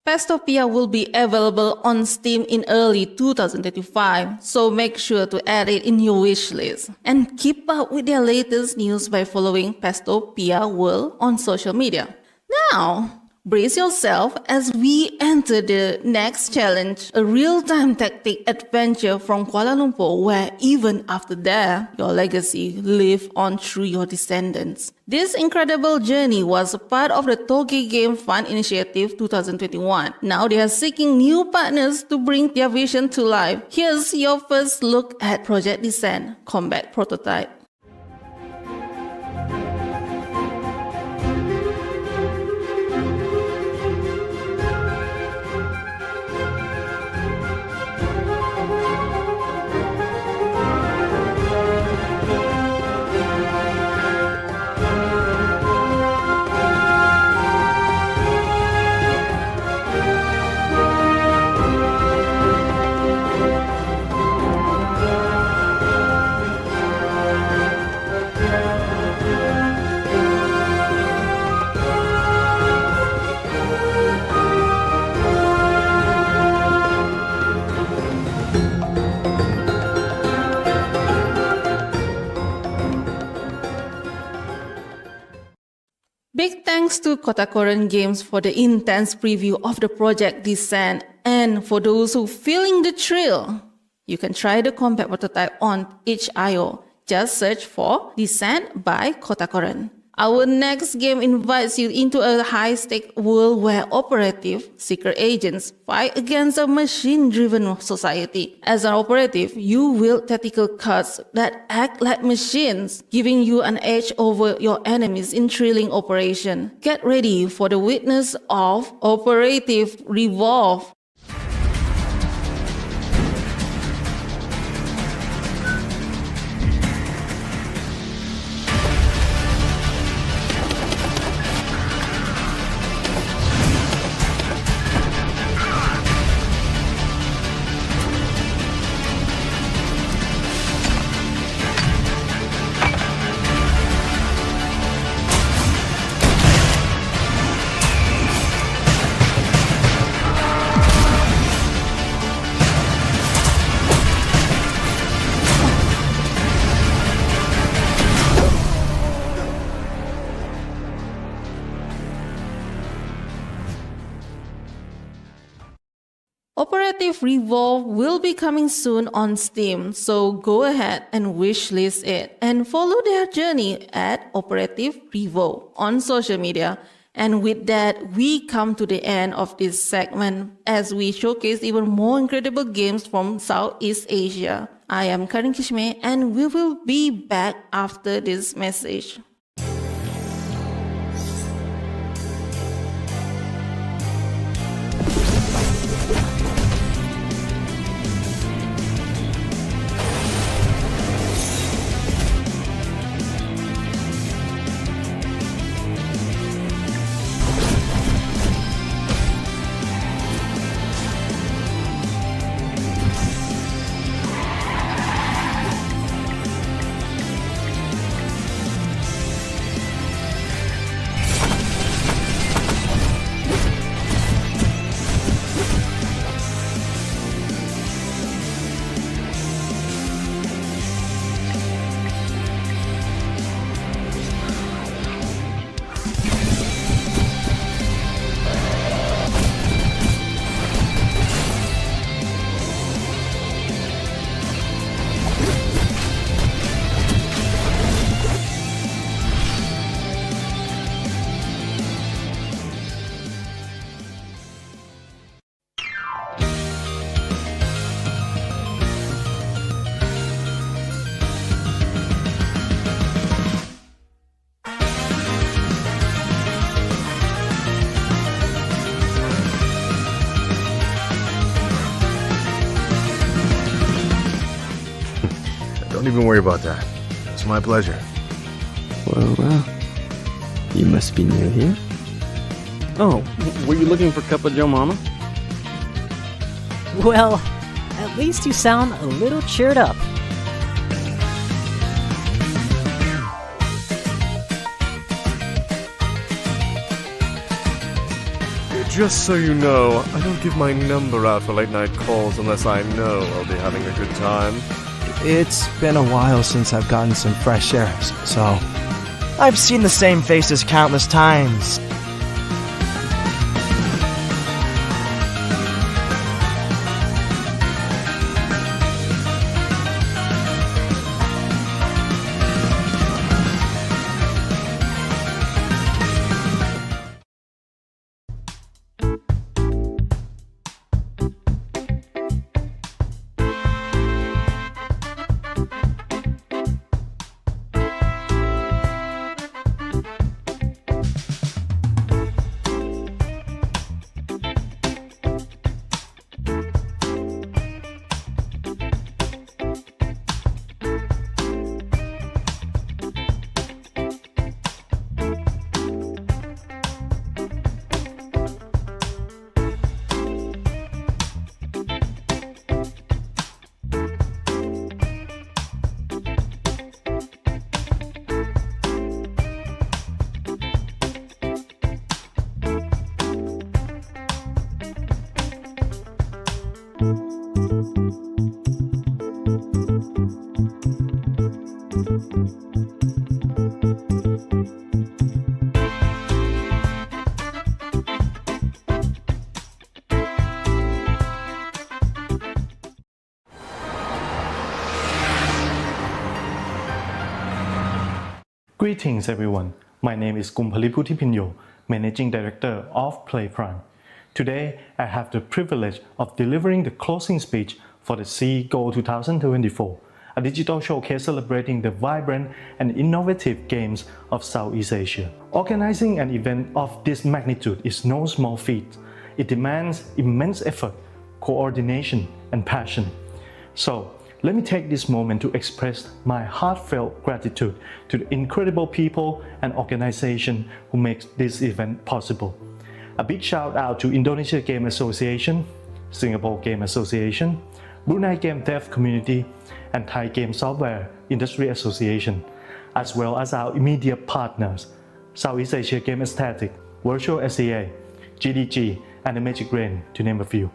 Pastopia will be available on Steam in early 2025, so make sure to add it in your wish list. And keep up with their latest news by following Pastopia World on social media. Now, brace yourself as we enter the next challenge, a real-time tactic adventure from Kuala Lumpur where even after death, your legacy lives on through your descendants. This incredible journey was a part of the Toge Game Fund Initiative 2021. Now they are seeking new partners to bring their vision to life. Here's your first look at Project Descent Combat Prototype. Big thanks to Kotakoren Games for the intense preview of the Project Descent, and for those who feeling the thrill, you can try the combat prototype on itch.io. Just search for Descent by Kotakoren. Our next game invites you into a high-stake world where operative, secret agents fight against a machine-driven society. As an operative, you wield tactical cards that act like machines, giving you an edge over your enemies in thrilling operation. Get ready for the witness of Operative Revolve. Operative Revolve will be coming soon on Steam, so go ahead and wishlist it and follow their journey at Operative Revolve on social media. And with that, we come to the end of this segment as we showcase even more incredible games from Southeast Asia. I am Karin Kishme and we will be back after this message. Don't even worry about that. It's my pleasure. Well, you must be new here. Oh, were you looking for Cup of Joe Mama? Well, at least you sound a little cheered up. Just so you know, I don't give my number out for late night calls unless I know I'll be having a good time. It's been a while since I've gotten some fresh air, so I've seen the same faces countless times. Greetings everyone, my name is Kumpaliputipinyo, Managing Director of Playprime. Today, I have the privilege of delivering the closing speech for the SEAGO 2024, a digital showcase celebrating the vibrant and innovative games of Southeast Asia. Organizing an event of this magnitude is no small feat. It demands immense effort, coordination, and passion. So, let me take this moment to express my heartfelt gratitude to the incredible people and organization who make this event possible. A big shout out to Indonesian Game Association, Singapore Game Association, Brunei Game Dev Community, and Thai Game Software Industry Association, as well as our immediate partners, Southeast Asia Game Aesthetic, Virtual SEA, GDG, and the Magic Rain, to name a few.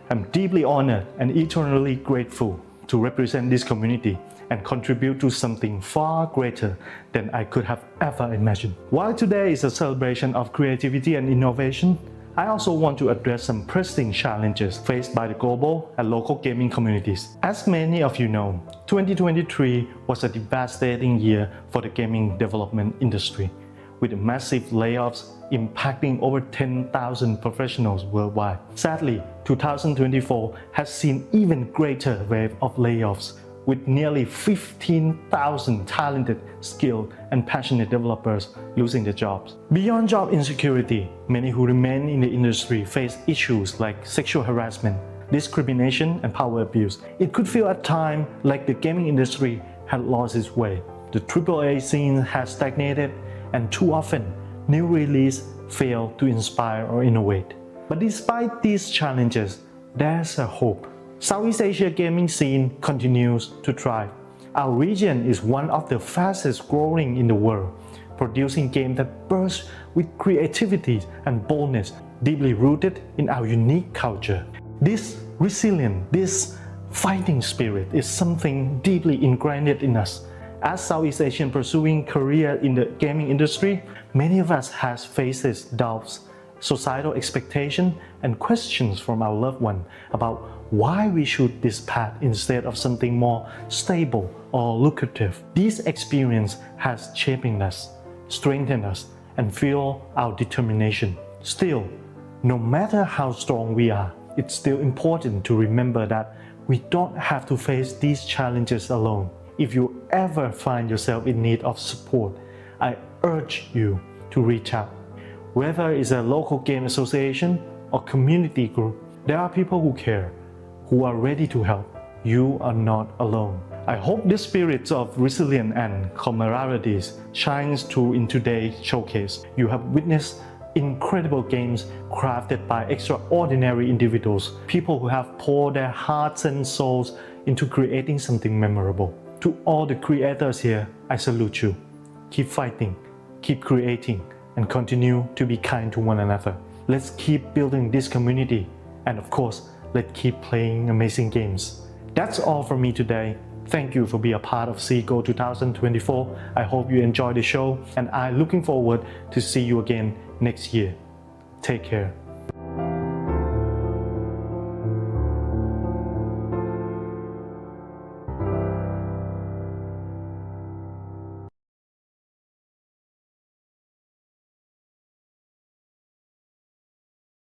I'm deeply honored and eternally grateful to represent this community and contribute to something far greater than I could have ever imagined. While today is a celebration of creativity and innovation, I also want to address some pressing challenges faced by the global and local gaming communities. As many of you know, 2023 was a devastating year for the gaming development industry, with massive layoffs impacting over 10,000 professionals worldwide. Sadly, 2024 has seen even greater wave of layoffs, with nearly 15,000 talented, skilled, and passionate developers losing their jobs. Beyond job insecurity, many who remain in the industry face issues like sexual harassment, discrimination, and power abuse. It could feel at times like the gaming industry had lost its way. The AAA scene has stagnated, and too often, new releases fail to inspire or innovate. But despite these challenges, there's a hope. Southeast Asia gaming scene continues to thrive. Our region is one of the fastest growing in the world, producing games that burst with creativity and boldness, deeply rooted in our unique culture. This resilience, this fighting spirit is something deeply ingrained in us. As Southeast Asian pursuing career in the gaming industry, many of us has faced doubts, societal expectations, and questions from our loved one about why we choose this path instead of something more stable or lucrative. This experience has shaped us, strengthened us, and fueled our determination. Still, no matter how strong we are, it's still important to remember that we don't have to face these challenges alone. If you ever find yourself in need of support, I urge you to reach out. Whether it's a local game association or community group, there are people who care, who are ready to help. You are not alone. I hope the spirit of resilience and camaraderie shines through in today's showcase. You have witnessed incredible games crafted by extraordinary individuals, people who have poured their hearts and souls into creating something memorable. To all the creators here, I salute you. Keep fighting, keep creating, and continue to be kind to one another. Let's keep building this community, and of course, let's keep playing amazing games. That's all from me today. Thank you for being a part of SEAGO 2024. I hope you enjoyed the show, and I'm looking forward to see you again next year. Take care.